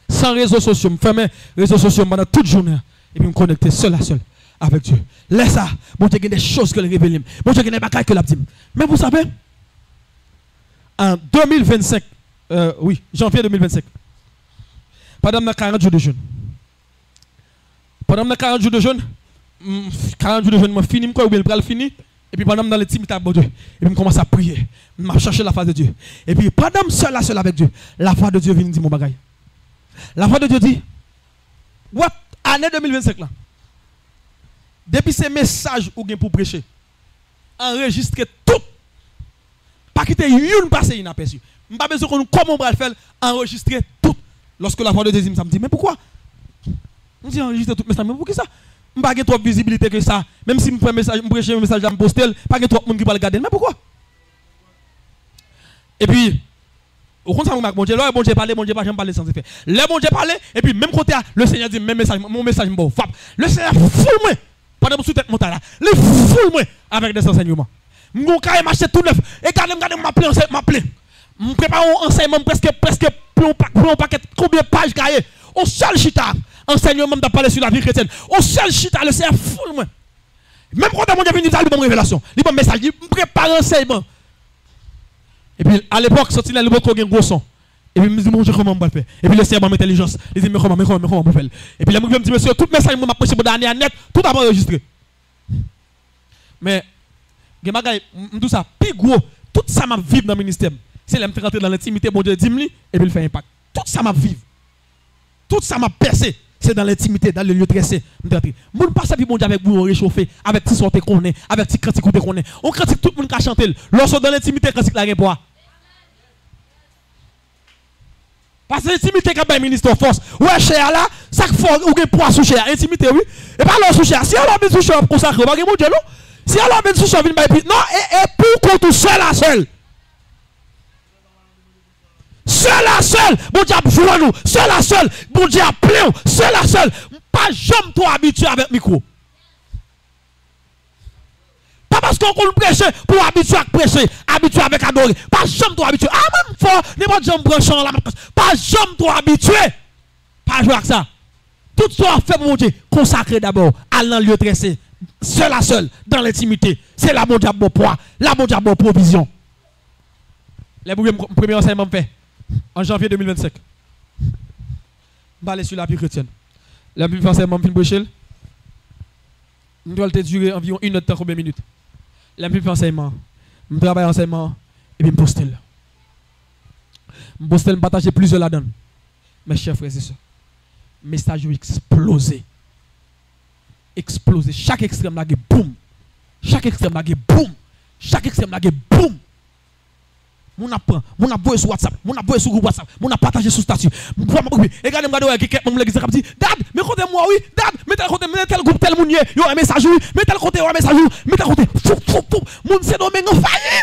Sans réseaux sociaux, je fais mes réseaux sociaux pendant toute journée. Et puis, me connecter seul à seul avec Dieu. Laisse ça. Bon Dieu, il y a des choses que le révèle. Bon Dieu, il y a des bagages que l'a dit. Mais vous savez, en 2025, oui, janvier 2025, pendant 40 jours de jeûne. Pendant 40 jours de jeûne, 40 jours de jeûne, je finis, je fini. Et puis pendant dans l'intimité avec Dieu, et puis je commence à prier. Je cherche la face de Dieu. Et puis pendant seul à seul avec Dieu, la voix de Dieu vient dire mon bagage. La voix de Dieu dit, what année 2025 là? Depuis ces messages ou pour prêcher, enregistrer tout. Pas quitter une passé inaperçu. Je n'ai pas besoin de comment on va le faire, enregistrer tout. Lorsque la voix de Dieu ça me dit, mais pourquoi? On dit enregistrer tout message, mais pour qui ça? Je n'ai pas trop de visibilité que ça. Même si je prends un message, je prêche un message, je poste, pas trop de monde qui va le garder. Mais pourquoi? Et puis, au contraire, bon Dieu, là, bon Dieu parle, bon Dieu pas jamais parler sans effet. Le bon Dieu parle, et puis même côté, le Seigneur dit, même message, mon message, bon, le Seigneur foule moi, pendant que je suis tête montée là, il foule moi avec des enseignements. Je vais marcher tout neuf. Et regardez, m'appeler. Je prépare un enseignement presque pour un paquet, combien de pages cahier. Au seul chita, enseignement de parler sur la vie chrétienne. Au seul chita, le Seigneur foule moi. Même quand mon Dieu vient, il a une révélation, il a un message, il prépare un enseignement. Et puis à l'époque, sorti là, le beau un gros son. Et puis, je me dis, mon Dieu, comment on va le faire? Et puis, le Seigneur m'a intelligence. Il dit, mais comment on va le faire? Et puis, là, je me dis, monsieur, tout message que je prêché pour l'année net, tout a enregistré. Mais, je me dis ça, plus gros, tout ça m'a vivre dans le ministère. C'est là que je rentre dans l'intimité, mon Dieu, 10 000, et puis il fait impact. Tout ça m'a vivre. Tout ça m'a percé. C'est dans l'intimité, dans le lieu dressé. Je ne passe pas mon Dieu avec vous, on réchauffe, avec petit sorte qu'on est, avec petit critique qu'on est. On critique tout le monde qui a chanté. Lorsque dans l'intimité, critique la réponse. Parce que l'intimité, quand même, ministre force. Ouais, cher là, ça fait ou un poids sous cher. Intimité, oui. Et pas l'autre sous cher. Si on a mis sous cher, consacré, pas mon Dieu, non. Si on a mis sous cher, non, et pour qu'on tout seul à seul. Seul à seul, bon Dieu joue nous, seul à seul, bon Dieu plein, seul à seul, pas jamais trop habitué avec micro. Pas parce qu'on peut prêcher pour habituer à prêcher, habitué avec adorer, pas jamais trop habitué. Ah même fort, n'importe jamais branchant là, pas jamais trop habitué. Pas jouer avec ça. Tout ça fait mon Dieu, consacré d'abord, à dans lieu dressé, seul à seul, dans l'intimité. C'est là mon Dieu bon poids, là mon Dieu bon provision. Le premier enseignement fait. En janvier 2025, je vais aller sur la vie chrétienne. La Bible française m'a fait prêcher. Je dois durer environ 1 heure de temps, combien de minutes. La Bible française je travaille enseignement et puis je poste. Je poste, je partage plusieurs là-dedans. Mes chers frères et sœurs, le message a explosé. Explosé. Chaque extrême là, boum. Chaque extrême là, boum. Chaque extrême là, boum. Mon apprend, mon a boy sur WhatsApp, mon a boy sur groupe WhatsApp, mon a partagé sur statut. Et regardez, quelqu'un dit, Dad, mais côté moi, oui, Dad, mais tel groupe, tel moun, yo un message, oui, mais tel côté, un message, mais tel côté, moun c'est domaine en faille.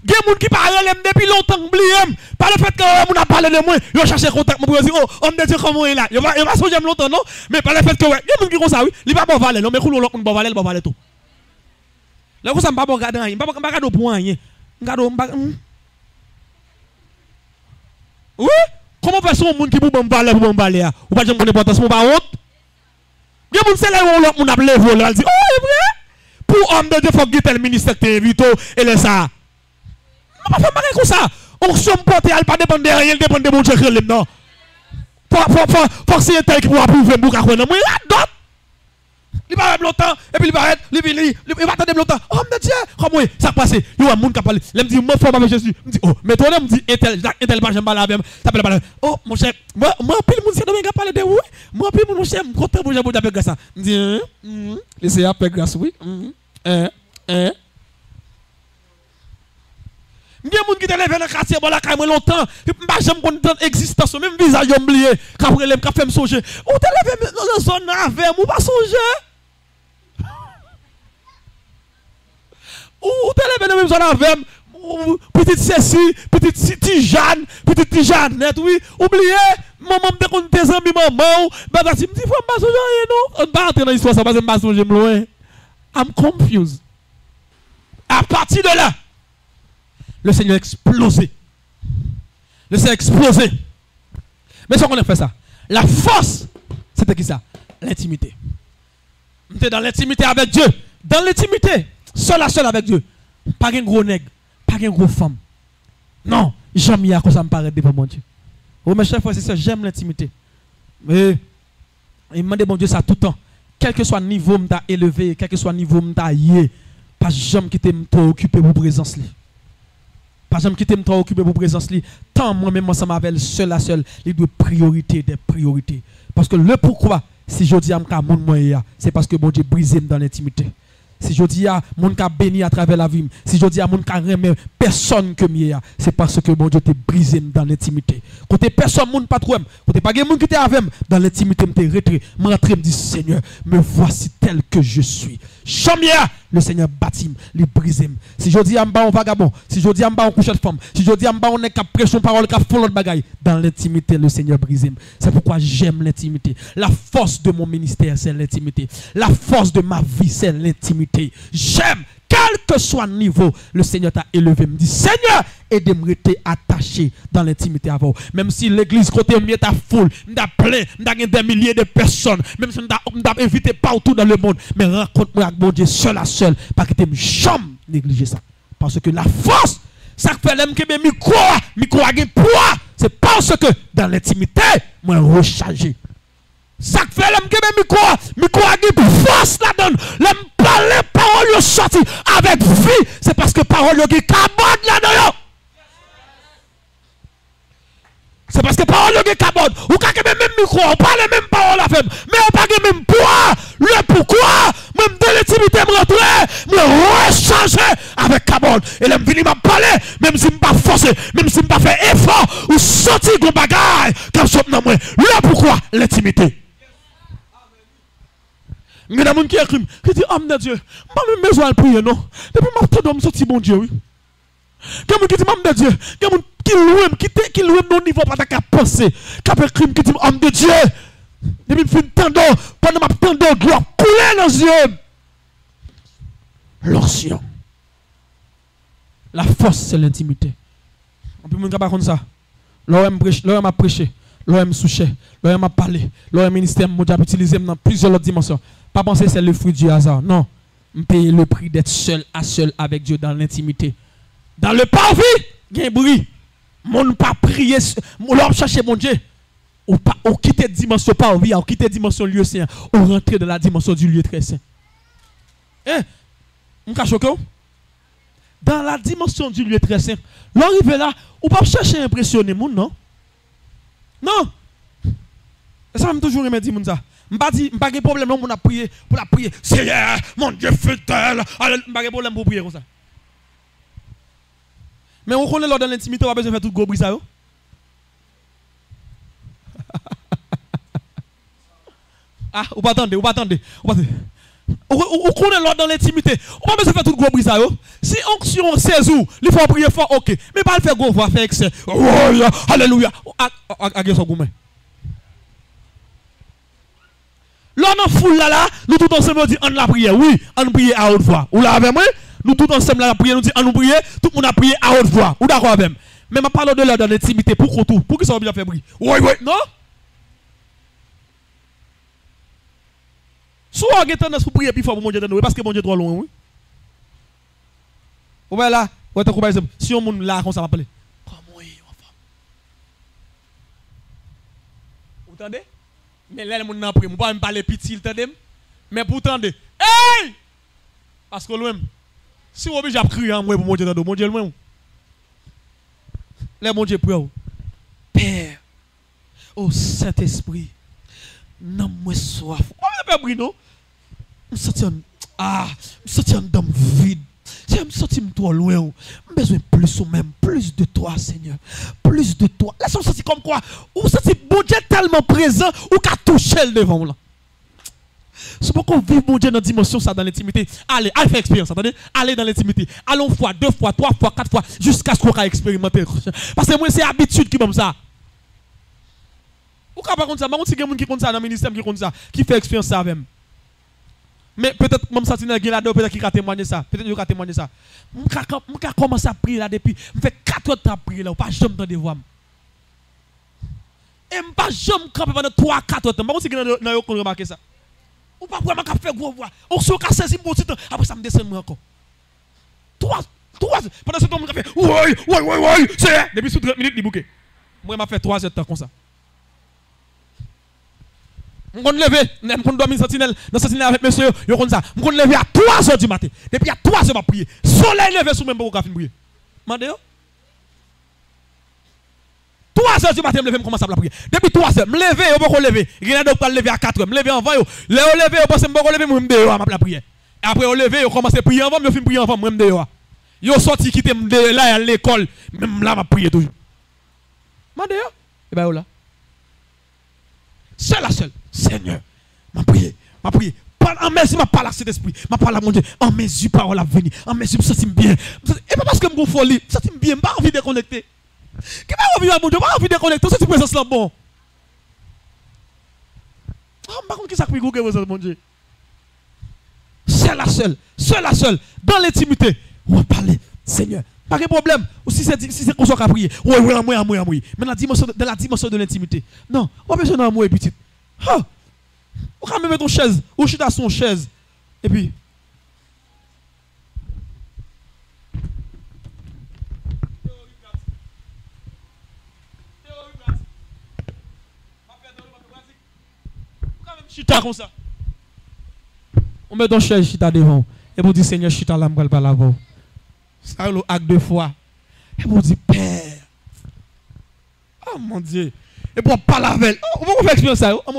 Il y a des gens qui parlent depuis longtemps, oublié, par le fait que moun a parlé de moi, yo cherché contact, mon dire, oh, on me dit comment il est là. Yo va songer longtemps, non, mais par le fait que, il y a des gens qui font ça, oui, il va pas valer, non, mais coulons l'autre, bon valer tout. Là, vous ne pouvez pas regarder rien. Je ne pouvez pas regarder pour rien. Oui? Comment fait son monde qui peut m'emballer pour m'emballer? Ou pas, je ne connais pas, c'est pas honte. Il y a des gens qui ont appelé vous, ils disent, oh, c'est vrai? Pour homme de Dieu, il faut que le ministère t'invite et le ça. On ne peut pas faire comme ça. On se porte, elle ne pas dépendre de rien, elle dépend de mon Dieu. Non. Faut que c'est un tel qui pourra prouver pour qu'on ait d'autres. Il va être longtemps, et puis il va être, il va attendre longtemps. Oh mon Dieu, comment ça passe? Il y a un monde qui parle. Il me dit, moi, forme avec Jésus. Il me dit, oh, mais toi, il me dit, Intel, pas j'aime pas la même. Ça peut pas. Oh, mon cher, moi, pile monde, c'est dommage de parler de oui. Moi, pile mon cher, content pour j'aime pas grâce. Il me dit, laissez après grâce, oui. Il y a des gens qui te lèvent dans le quartier, bon, là, quand même longtemps, j'aime connaître l'existence, même visage, oublié, quand vous lèvez, quand vous me songer. Ou te lèvez dans la zone avec, ou pas songer. Ou te lèvez dans la même zone avec, petite Cécile, petite Tijane, net, oui, oublié, maman me déconne tes amis, maman, bah, tu me dis, faut pas songer, non? On va entrer dans l'histoire, ça va pas songer, loin. I'm confused. À partir de là, le Seigneur a explosé. Le Seigneur a explosé. Mais ce qu'on a fait ça. La force, c'était qui ça? L'intimité. On était dans l'intimité avec Dieu. Dans l'intimité, seul à seul avec Dieu. Pas un gros nègre, pas un gros femme. Non, j'aime bien que ça me paraît devant mon Dieu. Oh mes chers frères et sœurs, j'aime l'intimité. Mais il m'a demandé mon Dieu ça tout le temps. Quel que soit le niveau que je élevé, quel que soit le niveau que je pas jamais quitter me occuper pour présence. Par exemple, quitter me occuper pour présence, tant moi-même ensemble avec seul à seul, il doit priorité des priorités. Parce que le pourquoi, si je dis à mon monde, c'est parce que mon Dieu brise dans l'intimité. Si je dis à mon cas béni à travers la vie, si je dis à mon cas remet personne que moi, c'est parce que bon Dieu t'a brisé dans l'intimité. Côté personne moun pas trop, côté pas moun qui était avec dans l'intimité me retiré, me rentré me dit Seigneur, me voici tel que je suis. Chamière, le Seigneur bâtit, les brisé. Si je dis à m'ba on vagabond, si je dis à m'ba on couche de femme, si je dis à m'ba on est cap pression parole cap fond l'autre bagaille, dans l'intimité le Seigneur brisé. C'est pourquoi j'aime l'intimité. La force de mon ministère c'est l'intimité. La force de ma vie c'est l'intimité. J'aime, quel que soit le niveau, le Seigneur t'a élevé. Me dit, Seigneur, aide-moi à rester attaché dans l'intimité avant. Même si l'église côté mieux ta foule, m'a plein, m'a des milliers de personnes, même si m'a invité partout dans le monde, mais rencontre-moi avec mon Dieu seul à seul, pas que tu me jamais négliger ça. Parce que la force, ça fait l'homme que mes micro a poids, c'est parce que dans l'intimité, moi rechargé. Ça fait l'homme que mes micro a force là-dedans, l'homme parler parole sorti avec vie, c'est parce que parole qui cabode là-dedans. C'est parce que parole qui cabode. Ou quand même micro, on parle même parole avec, mais on parle même poids. Le pourquoi, même de l'intimité me rentrer, me recharger avec cabode. Et l'homme vient m'a parler, même si je ne pas forcer, même si je ne pas faire effort, ou sortir de bagaille, comme ça dans moi. Le pourquoi, l'intimité. Il y a des gens qui écrivent, qui disent, homme de Dieu, pas même besoin de prier, non. Depuis que je suis sorti, mon Dieu, oui. Il y a des gens qui disent, homme de Dieu, il y a des gens qui louent mon niveau, pas qu'à penser, qui a écrit, qui disent, homme de Dieu, depuis que je suis tendon, pendant que je suis tendon, gloire couler dans les yeux. L'ancien. La force, c'est l'intimité. On peut me dire comme ça. L'homme a prêché, l'homme a souché, l'homme a parlé, l'homme ministère, mon Dieu a utilisé dans plusieurs autres dimensions. Pas penser que c'est le fruit du hasard. Non. On paye le prix d'être seul à seul avec Dieu dans l'intimité. Dans le parvis, il y a un bruit. Mon pas prier, on chercher mon Dieu. On quitte dimension parvis, on quitte dimension lieu saint, on rentre dans la dimension du lieu très saint. Hein? On cache choqué? Dans la dimension du lieu très saint, l'arrivée là, on pas chercher à impressionner moun, non? Non. Et ça m'a toujours aimé dire moun ça. M'pas de problème non pour la prier, Seigneur, mon Dieu fidèle. M'pas de problème pour prier comme ça. Mais on connaît lors de l'intimité, on a besoin de faire tout gros bruit ça. Ah, ou pas attendre. On connaît lors de l'intimité, on a besoin de faire tout gros bruit ça. Si on 16 jours, il faut prier fort, ok. Mais pas le faire gros voix, faire excès. Alléluia. Agé son gourmet. Là, dans la foule là, nous tous ensemble disons on la prière. Oui, on prie à haute voix. Ou là avec moi, nous tous ensemble la prière, nous disons on nous prier, tout le monde a prié à haute voix. Ou d'accord avec moi. Mais je parle de là dans l'intimité pour qu'on tout. Pour qu'ils soient bien fait bruit. Oui, non? Soit on a tendance pour prier plus fort pour mon Dieu, parce que mon Dieu est trop loin, oui. Vous voyez là, par exemple, si on est là, on s'en va parler. Comment oui, enfin. Vous entendez? Mais là, mon n'a pris, je ne pas me parler petit, mais pour entendre, hey! Parce que loin, si vous avez déjà crié en moi pour mon Dieu, mon Dieu loin. Là, mon Dieu, Père, oh Saint-Esprit, non, moi soif. Comment vous avez non? Je me sens un dame vide. Je me sens trop loin. J'ai besoin plus ou même, plus de toi, Seigneur. Plus de toi. Laisse-moi sentir comme quoi. Ou sentir bon Dieu tellement présent ou qu'à toucher le devant là. C'est pourquoi on vit mon Dieu dans la dimension ça dans l'intimité. Allez faire expérience, attendez. Allez dans l'intimité. Allons fois, 2 fois, 3 fois, 4 fois, jusqu'à ce qu'on ait expérimenté. Parce que moi c'est habitude qui comme ça. Ou par contre ça, par contre si quelqu'un qui compte ça dans le ministère qui compte ça, qui fait expérience ça avec. Mais peut-être même ça là-dedans, peut-être qu'il a témoigné ça. Peut-être qu'il a témoigné ça. Je commence à prier là depuis. Je fais 4 ans à prier là. Je ne pas jamais de voix. Et je ne pas jamais camper pendant 3-4 ans. Je ne sais pas si vous avez remarqué ça. Ou pas vraiment faire gros voix. On se casse saisi pour temps. Après ça me descend encore. 3 pendant ce temps, je fais oui. C'est depuis sous 30 minutes, il bouquet. Moi, je fais 3 heures de temps comme ça. Je me lever, je dormir sentinelle, dans sentinelle avec monsieur, je comme ça. Je me lever à 3 h du matin. Depuis à 3 h, je vais prier. Soleil levé sous même pour qu'on prier. Mandez-vous. 3 h du matin, je me lève, je commence à prier. Depuis 3 h, je me lève, je vais me lever. Il y a d'autres qui lever à 4 h. Je me lève en vain. Je me lever, je pense que je me lever, je vais prier. Après, on levé, on commence à prier avant, je finis prier avant, moi, dehors. Yo sorti quitter là à l'école, même là, je prier toujours. Je dehors. Et bien, là. C'est la seule. Seigneur, je prie. En mes yeux, je parle à cet esprit. Je parle à mon Dieu. En mes yeux, parole à venir. En mes yeux, je me sens bien. Et pas parce que je me folie. Je me sens bien. Je n'ai pas envie de déconnecter. Je n'ai pas envie de mon Dieu. Je n'ai pas envie de déconnecter. C'est une présence là bon. Je ne sais pas qui ça prie que mon Dieu. C'est la seule. C'est la seule. Dans l'intimité, on va parler. Seigneur, pas de problème. Ou si c'est qu'on soit prier. Oui, moi. Mais dans la dimension de l'intimité. Non, on va besoin d'un mot petit. On va mettre ton chaise. Ou chute à son chaise. Et puis. Chita comme ça. On met ton chaise chita devant. Et vous dites, Seigneur, chita là, je vais pas là-bas. Ça c'est l'acte de foi. Et vous dites, Père. Oh mon Dieu. Et pour pas la veille. On va faire expérience ça. On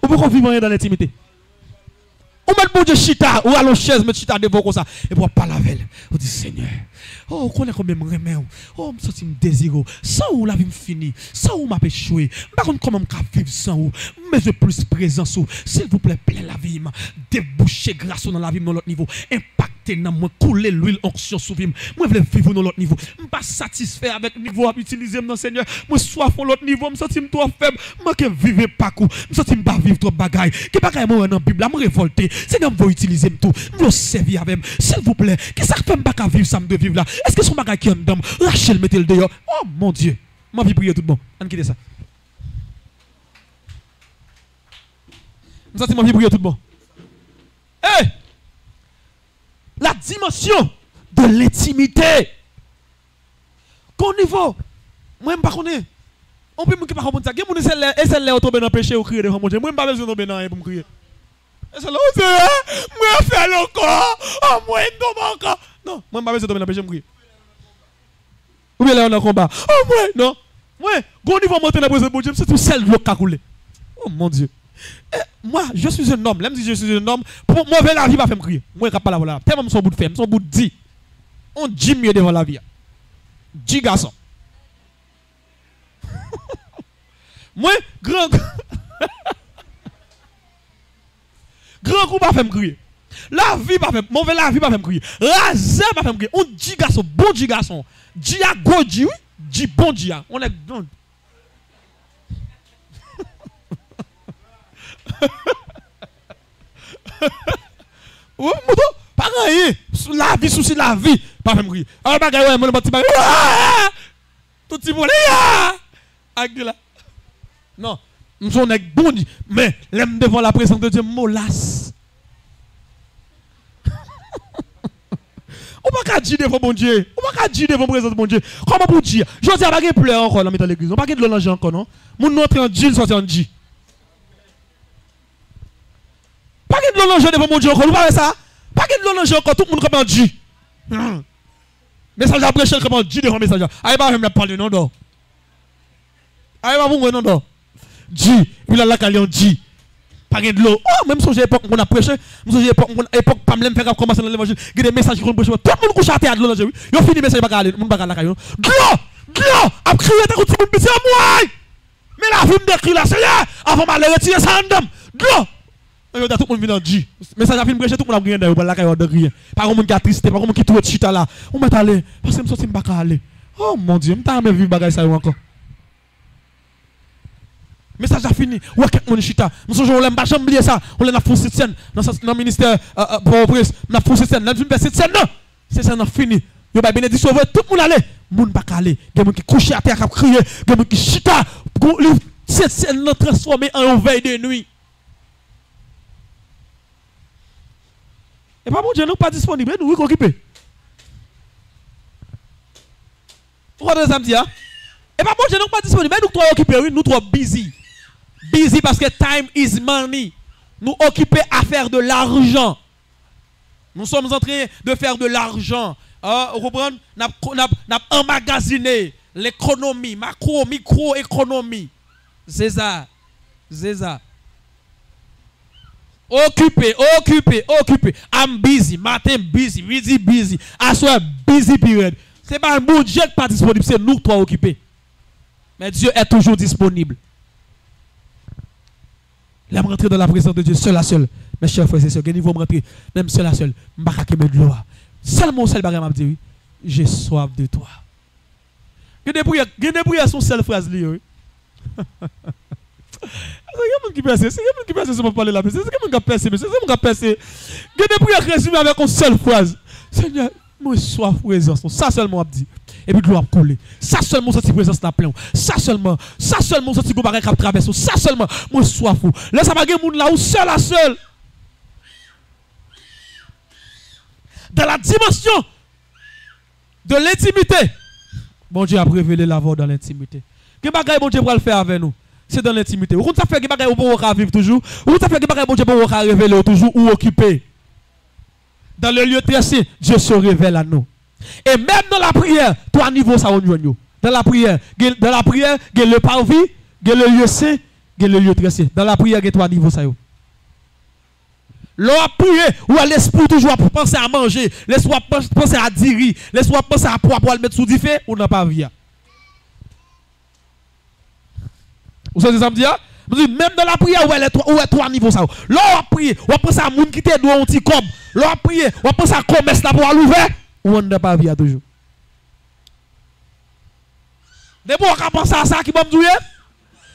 va vivre dans l'intimité. On met bon Dieu chita, ou à la chaise, mettre chita devant comme ça. Et pour pas la veille. On dit, Seigneur. Oh, on connaît combien de remèdes. Oh, je me sens désir. Sans où la vie me finit. Sans où m'a échoué. Par contre, comment je vivre sans où. Mais je plus présent sous. S'il vous plaît, plein la vie. Déboucher grâce dans la vie, dans l'autre niveau. Impacter dans moi, couler l'huile onction sous vie. Moi, je veux vivre dans l'autre niveau. Je ne suis pas satisfait avec le niveau à utiliser dans Seigneur. Moi, soif dans l'autre niveau. Je me sens trop faible. Moi, je ne vivre pas coup. Je me sens pas vivre trop bagaille. Que bagaille moi dans la Bible, je me révolter. Seigneur, je veux utiliser tout. Je veux servir avec. S'il vous plaît, qu'est-ce que ça fait pas vivre ça me vivre là? Est-ce que son bagage qui est en dedans, Rachel mettez le dehors? Oh mon Dieu, ma vie prier tout bon. On quitte ça. Nous sentons ma vie prier tout bon. Hey! La dimension de l'intimité. Qu'au niveau, moi je ne sais pas. On peut me dire que c'est là où tomber dans le péché ou crier devant mon Dieu. Moi je n'ai pas besoin de tomber dans le pour me crier. Et c'est là où c'est moi je fais encore. Oh moi je tombe encore. Non, moi je n'ai pas besoin de tomber dans le péché pour me crier. Ou bien là on a un combat. Oh moi non. Moi, quand on va monter dans la présence de Dieu, c'est tout seul qui a coulé. Oh mon Dieu. Moi, je suis un homme. Là, je suis un homme. Pour moi, la vie va faire me crier. Moi, je ne pas la voir. Tellement son bout de femme, son bout de 10. On dit mieux devant la vie. 10 garçons. Moi, grand coup va faire me crier. La vie va faire mauvais la vie va faire me crier. Rasé va faire me crier. On dit garçon, bon 10 garçon. Dia Godi, oui. Dis bon dia. On est bon. Oh, pas rien. La vie, souci la vie. Pas même crier. Alors, bagaille, ouais, mon petit bagaille. Tout petit monde, là. Non. Nous sommes bon. Mais, l'aime devant la présence de Dieu, molasse. On ne peut pas dire devant mon Dieu. On ne peut pas dire devant la présence de mon Dieu. Comment pour dire? Je dis à pas pleurer encore dans l'église. On ne peut pas de l'olange encore, non? Mon entre en Dieu, sorti en Dieu. Pas de l'olange devant mon Dieu encore. Vous parlez ça? Pas de l'olange encore. Tout le monde comme en Dieu. Message après, je comme en Dieu devant message. Aïe, pas me parler, non, non. Aïe, pas vous, non, non. Dieu. Il a la calé en Dieu. Pas de l'eau. Oh, même si j'ai époque, on a prêché. Même si j'ai époque, pas me faire commencer dans l'évangile. Il y a des messages qui ont prêché. Tout le monde couche à terre de l'olange. Il a fini le message, il va aller. Mon bagage la caillou. Glo, a crié ta route, mon petit moi. Mais la vie me décrit là, Seigneur. Avant de retirer ça en dame. Glo. Tout le monde vient en Dieu. Message a fini prêcher, tout le monde a rien d'ailleurs. La caillou de rien. Pas comme un qui a triste, pas comme un qui tout chita là. On va aller. Parce que je me sens pas aller. Oh mon Dieu, je t'ai jamais vu bagage ça encore. Message a fini. Ouais, quelqu'un mon chita. Nous sommes là, pas jamais oublier ça. On l'a fait cette scène dans le ministère pour presse. On a fait cette scène. Là, tu me fais cette scène là. Cette scène a fini. Yo ba bénédiction tout le monde aller. Moun pas aller. Des gens qui couché à terre qui crier, des gens qui chita. Cette scène l'a transformé en veille de nuit. Et pas mon Dieu, nous pas disponible, nous occupés. Pourquoi ça me dit hein? Et pas mon Dieu, nous pas disponible, nous trop occupés, oui, nous trop busy. Busy parce que time is money. Nous occupés à faire de l'argent. Nous sommes en train de faire de l'argent. Vous comprenez? Nous avons emmagasiné l'économie, macro, micro-économie. C'est ça. C'est ça. Occupé. I'm busy. Matin busy. Midi busy. Assoir busy period. C'est pas un bon Dieu qui pas disponible, c'est nous qui sommes occupés. Mais Dieu est toujours disponible. Là, je rentre dans la présence de Dieu seul à seul. Mes chers frères et sœurs, vous rentrer même seul à seul. Je ne vais pas me de l'eau. Seulement seul bagage m'a dit oui, j'ai soif de toi. Que des prières sont seule phrase liée. Oui. C'est qui passe, c'est pour parler là, c'est quelqu'un qui passe, c'est quelqu'un qui passe. Que des prières résumées avec une seule phrase. Seigneur, moi soif présence, ça seulement m'a dit. Et puis de l'eau a coulé. Ça seulement cette présence n'a plein. Ça seulement cette gobaret qui a traversé. Ça seulement moi soif. Là ça va gagner monde là où seul à seul. Dans la dimension de l'intimité, bon Dieu a révélé la voix dans l'intimité. Que bagaille bon Dieu va le faire avec nous? C'est dans l'intimité. Où ça fait que bagaille on peut vivre toujours? Où ça fait que bagaille bon Dieu peut révéler toujours ou occuper? Dans le lieu très saint, Dieu se révèle à nous. Et même dans la prière, trois niveaux ça on nous. Dans la prière, il y a le parvis, il y a le lieu saint, il y a le lieu très saint. Dans la prière, il y a trois niveaux ça yo. L'on a prié, ou à l'esprit toujours pour penser à manger, laisse-moi penser à dire, laisse-moi penser à pour le mettre sous du feu, ou n'a pas vie. Vous savez ça me dit? Même dans la prière, où est trois niveaux ça. L'on a prié, on pense à moun qui te doit un petit comme. L'on a prié, on pense à commerce là pour l'ouvrir, ou on n'a pas vie toujours. De bon, on pense à ça qui va me dire?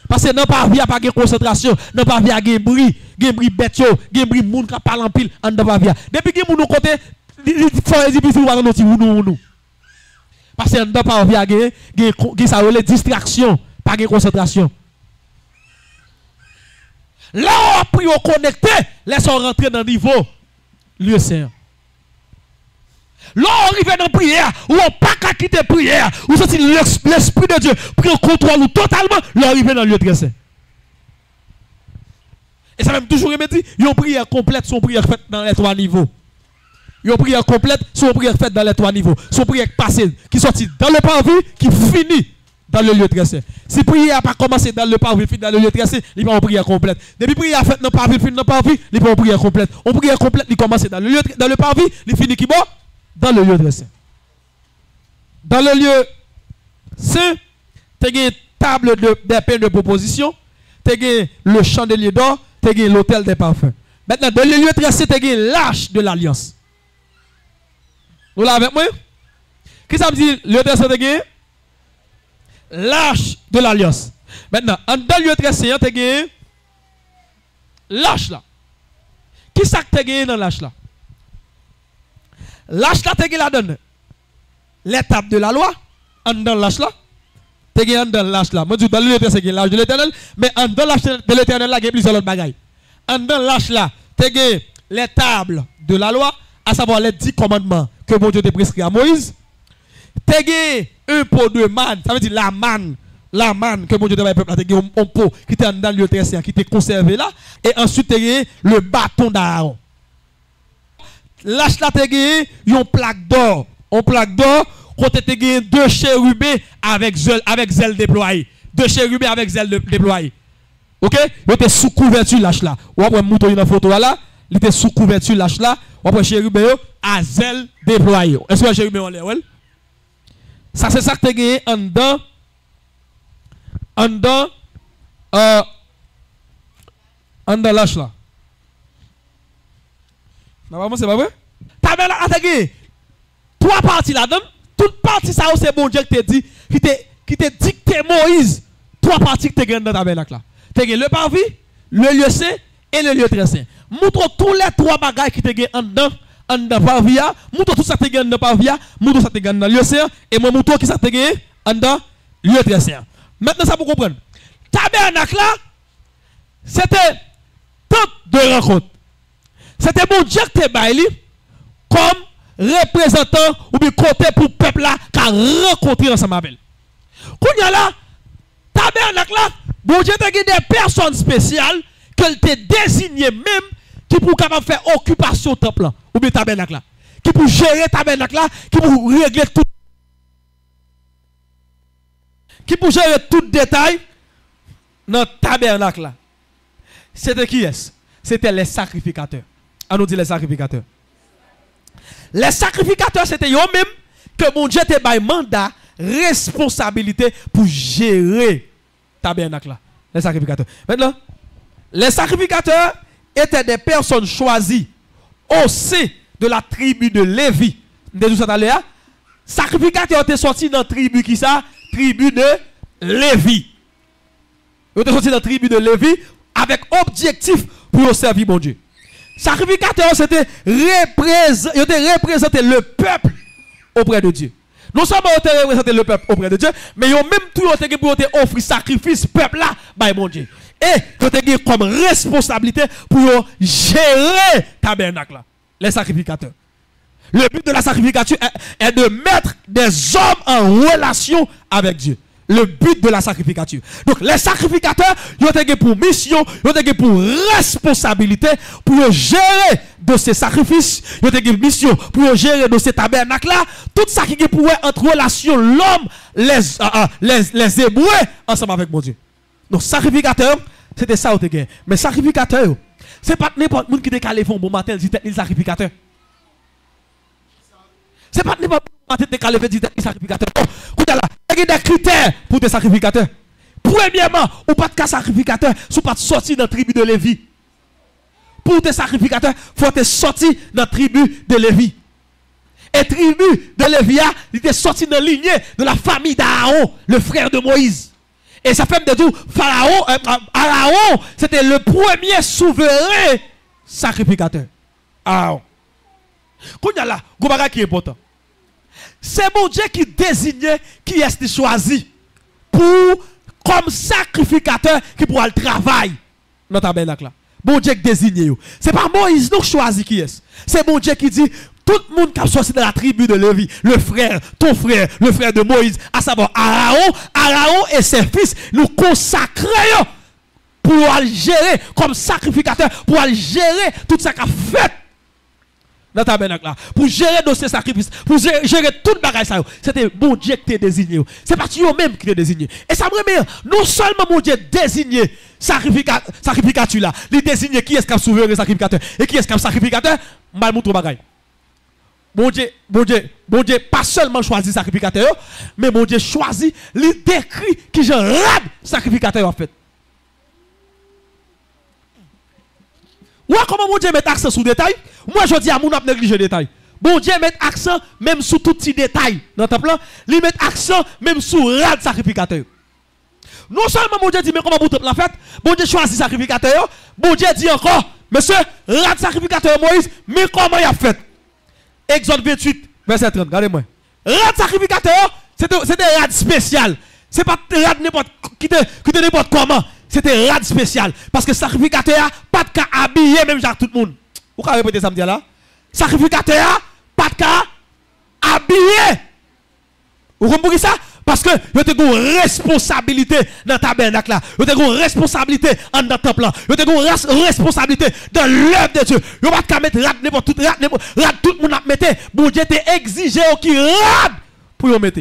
Parce que non pas vie à pas de concentration, non pas vie à de bruit bête, de bruit moun qui parle en pile, on n'a pas vie. Depuis que moun côté, il faut difficile voir nous. Parce que non pas vie à de ça les distraction, pas de concentration. Là on a pris au connecté, laissons rentrer dans le niveau lieu saint. Là on arrive dans la prière, ou on pas qu'à quitter la prière, ou c'est l'esprit de Dieu prend contrôle totalement, là on arrive dans le lieu très saint. Et ça même toujours me dit, une prière complète, son prière faite dans les trois niveaux. Une prière complète, son prière faite dans les trois niveaux. Son prière passée, qui sortit dans le parvis, qui finit dans le lieu très saint. Si prière n'a pas commencé dans le parvis, finit dans le lieu très saint, il va en prière complète. Depuis prière faite dans le parvis, finit dans le parvis, il va en prière complète. En prière complète, il commence dans le parvis, il finit qui bon? Dans le lieu très saint. Dans le lieu saint, tu as une table des pains de proposition, tu as le chandelier d'or, tu as l'autel des parfums. Maintenant, dans le lieu très saint, tu as l'arche de l'alliance. Vous l'avez avec moi? Qu'est-ce que ça me dit? Le lieu très saint, tu as l'arche de l'alliance. Maintenant, dans le lieu très saint, tu as l'arche là. Qui ça que tu as dans l'arche là? L'arche là, tu la donne. L'étape de la loi, en dans l'arche là. Tu dans l'arche là. Moi, je dis dans l'éternel, c'est l'arche de l'éternel. Mais en dans l'arche de l'éternel, là, il y a plusieurs autres bagailles. En dans l'arche là, tu as les tables de la loi, à savoir les 10 commandements que mon Dieu t'a prescrit à Moïse. Tu as un pot de manne, ça veut dire la manne que mon Dieu t'a fait peuple, tu as un pot qui était dans le lieu très saint, qui était conservé là. Et ensuite, tu as le bâton d'Aaron. L'arche là, tu as une plaque d'or. Une plaque d'or, côté tu as deux chérubins avec zèle déployée. Deux chérubins avec zèle déployée. Ok? Il était sous couverture l'arche là. Ou après, mouton une photo là, il était sous couverture l'arche là. Ou après, chérubin à zèle déployée. Est-ce que le chérubin en l'air? Ça, c'est ça que tu as en dedans l'arche là. Normalement, c'est pas vrai? Tu as trois parties là-dedans. Toute partie, ça, c'est bon Dieu qui t'a dit, qui t'a dicté Moïse. Trois parties que tu as dans ta tabernacle là. Tu as le parvis, le lieu saint et le lieu très saint. Montre tous les trois bagages qui te en dedans, en dedans parvis, montre tout ça te gagne dans parvis, montre ça te gagne dans le lieu saint et moi montre qui ça te gagne en dedans lieu très saint. Maintenant ça pour comprendre. Tabernacle là, c'était tente de rencontre. C'était bon Dieu qui te baili comme représentant ou bien côté pour le peuple là qui a rencontré ensemble avec. Quand y a là tabernacle là, bon Dieu t'a des personnes spéciales qu'elle t'a désigné même qui pour capable faire occupation temple là ou bien tabernacle là, qui pour gérer tabernacle là, qui pour régler tout, qui pour gérer tout détail dans tabernacle là. C'était qui est-ce? c'était les sacrificateurs. On nous dit les sacrificateurs. Les sacrificateurs, c'était eux-mêmes que mon Dieu te bail mandat, responsabilité pour gérer tabernacle là. Les sacrificateurs. Maintenant, les sacrificateurs étaient des personnes choisies au sein de la tribu de Lévi. Sacrificateurs étaient sortis dans la tribu qui ça? Tribu de Lévi. Ils étaient sortis dans la tribu de Lévi avec objectif pour servir mon Dieu. Sacrificateurs, c'était représenter le peuple auprès de Dieu. Non seulement ils représenter le peuple auprès de Dieu, mais ils ont même tout pour offrir sacrifice peuple là, by mon Dieu. Et ils ont comme responsabilité pour gérer tabernacle là, les sacrificateurs. Le but de la sacrificature est de mettre des hommes en relation avec Dieu. Le but de la sacrificature. Donc, les sacrificateurs, ils ont pour mission, ils ont pour responsabilité, pour gérer de ces sacrifices, ils ont mission pour gérer de ces tabernacles-là, tout ça qui pourrait entre relation l'homme, les Hébreux, ensemble avec mon Dieu. Donc, sacrificateur, c'était ça, mais sacrificateur, c'est pas n'importe qui qui décale fond bon matin, dit le sacrificateur. C'est pas n'importe qui qui décale dit le sacrificateur. Il y a des critères pour des sacrificateurs. Premièrement, ou pas de sacrificateur, si pas sorti dans la tribu de Lévi. Pour tes sacrificateurs, il faut te sortir dans la tribu de Lévi. Et tribu de Lévi, il était sorti dans la lignée de la famille d'Aaron, le frère de Moïse. Et ça fait de tout, Aaron, c'était le premier souverain sacrificateur. Aaron. Quand il y a là, il y a un bagage qui est important. C'est mon Dieu qui désignait qui est choisi pour comme sacrificateur qui pourra le travail dans le tabernacle là. Bon Dieu qui désigne. C'est pas Moïse qui choisit qui est. C'est mon Dieu qui dit tout le monde qui a sorti de la tribu de Lévi, le frère, ton frère, le frère de Moïse, à savoir Aaron et ses fils, nous consacrons pour le gérer comme sacrificateur, pour le gérer tout ça qu'a fait. Dans ta tabernacle là, pour gérer de ces sacrifices, pour gérer tout le bagage ça, c'était bon Dieu qui t'a désigné. C'est pas tu même qui t'a désigné. Et ça me remet, non seulement mon Dieu désigné sacrificature là, il désigné qui est-ce qui a souverain sacrificateur et qui est-ce qui a sacrificateur, mal montre bagage. Bon Dieu, pas seulement choisi sacrificateur, mais bon Dieu choisi, il décrit qui je rade sacrificateur en fait. Ou comment mon Dieu met accent sur le détail? Moi je dis à mon ap négliger le détail. Bon Dieu met accent même sur tout petit détail dans ton plan. Il met accent même sur rad sacrificateur. Non seulement mon Dieu dit mais comment vous la fête? Bon Dieu choisit sacrificateur. Bon Dieu dit encore, monsieur, rad sacrificateur Moïse, mais comment il a fait? Exode 28, verset 30, regardez-moi. Rad sacrificateur, c'était rad spécial. C'est pas rad n'importe qui te n'importe comment. C'était rad spécial. Parce que sacrificateur, pas de cas habillé, même genre tout le monde. Vous pouvez répéter ça me dire là? Sacrificateur, pas de cas habillé. Vous comprenez ça? Parce que vous avez une responsabilité dans le tabernacle là. Vous avez une responsabilité dans le temple là. Vous avez une responsabilité dans l'œuvre de Dieu. Vous ne pouvez pas mettre rad n'importe tout le monde à mettre. Bon Dieu t'a exigé qui rad pour vous mettre.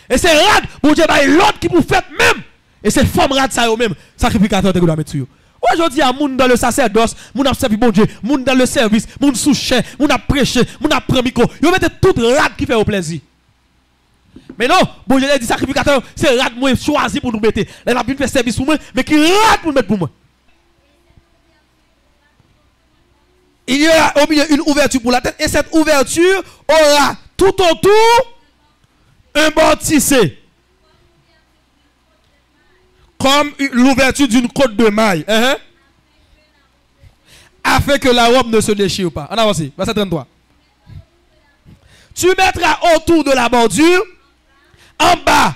Et c'est rad, bon Dieu va l'autre qui vous fait même. Et c'est femme rad ça même, sacrificateur de mettre sur. Aujourd'hui, il y a moun dans le sacerdoce, moun a servi bon Dieu, moun dans le service, moun sous-chef, moun a prêché, moun a pris micro. Vous mettez tout rad qui fait au plaisir. Mais non, bon Dieu dit sacrificateur, c'est rad moi choisi pour nous mettre. Elle a bien fait service pour moi, mais qui rad pour mettre pour moi. Il y a au milieu une ouverture pour la tête, et cette ouverture aura tout autour un bord tissé. Comme l'ouverture d'une côte de maille. Afin que la robe ne se déchire pas. On avance, verset 33. Tu mettras autour de la bordure, en bas,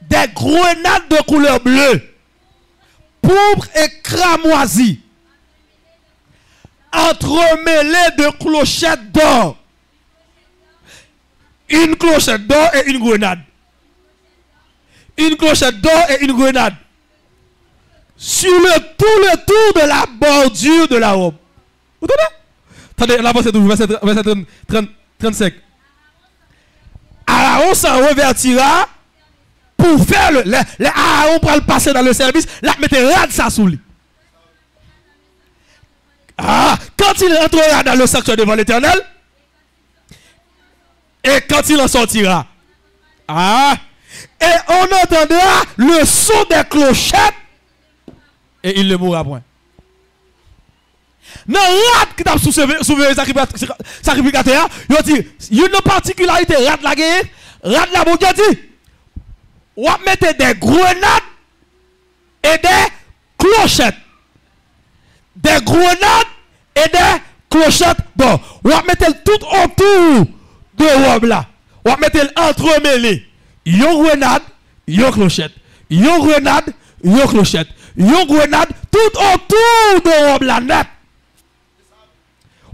des grenades de couleur bleue, pourpre et cramoisie, entremêlées de clochettes d'or. Une clochette d'or et une grenade. Une clochette d'or et une grenade. Sur tout le tour de la bordure de la robe. Vous entendez? Attendez, là, verset 35. Aaron s'en revertira pour faire Aaron pour le passer dans le service, là, mettez rad ça sous lui. Ah, quand il entrera dans le sanctuaire devant l'Éternel, et quand il en sortira, ah, et on entendra le son des clochettes, et il ne mourra point. Non, rat qui t'a soulevé sacrificateur, il dit, il y a une particularité, rat la guerre, rat la bon dit, on va mettre des grenades et des clochettes. Des grenades et des clochettes. Bon, on va mettre tout autour de robe là. On va mettre entremêlé. Une grenade, une clochette. Une grenade, une clochette. Une grenade tout autour de robe là net.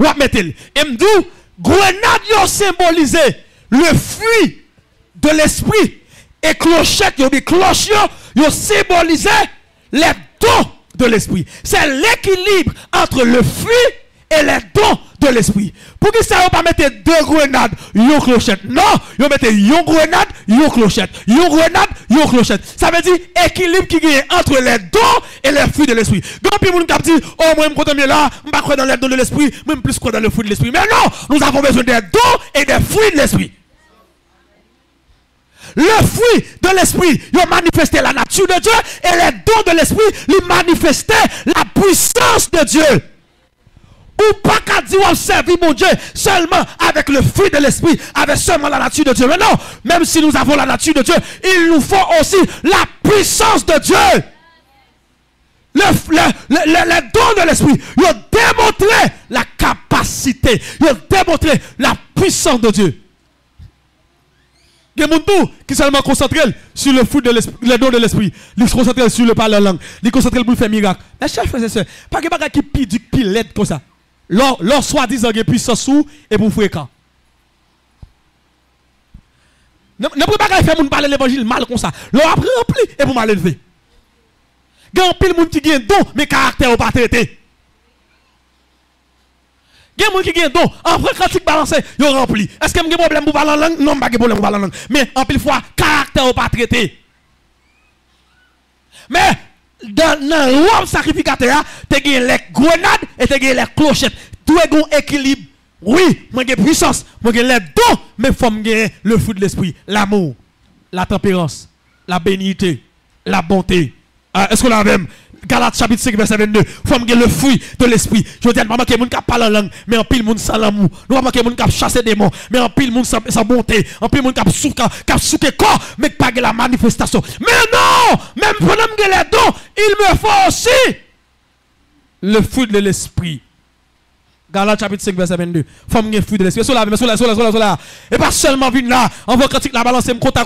On va mettre. Et me dit, grenade yo symbolisé le fruit de l'esprit. Et clochette, yo dit cloche yo symbolisé les dons de l'esprit. C'est l'équilibre entre le fruit et les dons de l'esprit. Pour que ça ne pas mettre deux grenades, une clochette. Non, vous mettez une grenade, une clochette. Une grenade, une clochette. Ça veut dire équilibre qui est entre les dons et les fruits de l'esprit. Donc, puis, on dit, oh, moi, je me contente là, je ne crois pas dans les dons de l'esprit, même plus croire dans le fruit de l'esprit. Mais non, nous avons besoin des dons et des fruits de l'esprit. Le fruit de l'esprit, il manifestait la nature de Dieu, et les dons de l'esprit, il manifestait la puissance de Dieu. Ou pas qu'à dire on servir mon Dieu seulement avec le fruit de l'esprit, avec seulement la nature de Dieu. Mais non, même si nous avons la nature de Dieu, il nous faut aussi la puissance de Dieu. Les dons de l'esprit, ils ont démontré la capacité, ils ont démontré la puissance de Dieu. Il y a des gens qui sont seulement concentrés sur le fruit de l'esprit, les dons de l'esprit. Ils sont concentrés sur le parler en langue. Ils sont concentrés pour faire miracle. Mais chers frères et sœurs, pas que bagage qui pique qui l'aide comme ça. Leur soi-disant qui puissance sous et pour fréquent. Ne pouvez pas faire moun parler l'évangile mal comme ça. Leur après rempli et pour mal élevé. Il y a un pile moun qui gagne don mais caractère ou pas traité. Il y a des gens qui ont don, après quand tu balances, ils ont rempli. Est-ce que j'ai un problème pour parler en langue? Non, je n'ai pas de problème pour parler en langue. Mais en plus fois, caractère n'est pas traité. Mais dans le roi sacrificateur, tu as les grenades et tu as les clochettes. Tout est un équilibre. Oui, moi j'ai puissance, moi j'ai les dons, mais il faut gagner le fruit de l'esprit, l'amour, la tempérance, la bénignité, la bonté. Est-ce qu'on a même? Galates chapitre 5 verset 22. Il faut le fruit de l'esprit. Je dis, maman, qu'il y a des gens qui parlent en langue, mais en pile, monde sans l'amour. Nous, maman, qu'il y a des gens qui chassent des démons, mais en pile, monde sans bonté. En pile, monde qui a souqué corps, mais pas la manifestation. Mais non, même pendant que les dons, il me faut aussi le fruit de l'esprit. Galates chapitre 5 verset 22. Femme qui fruit de l'esprit. Sola. Et pas seulement venir là, on va quand la balance côté.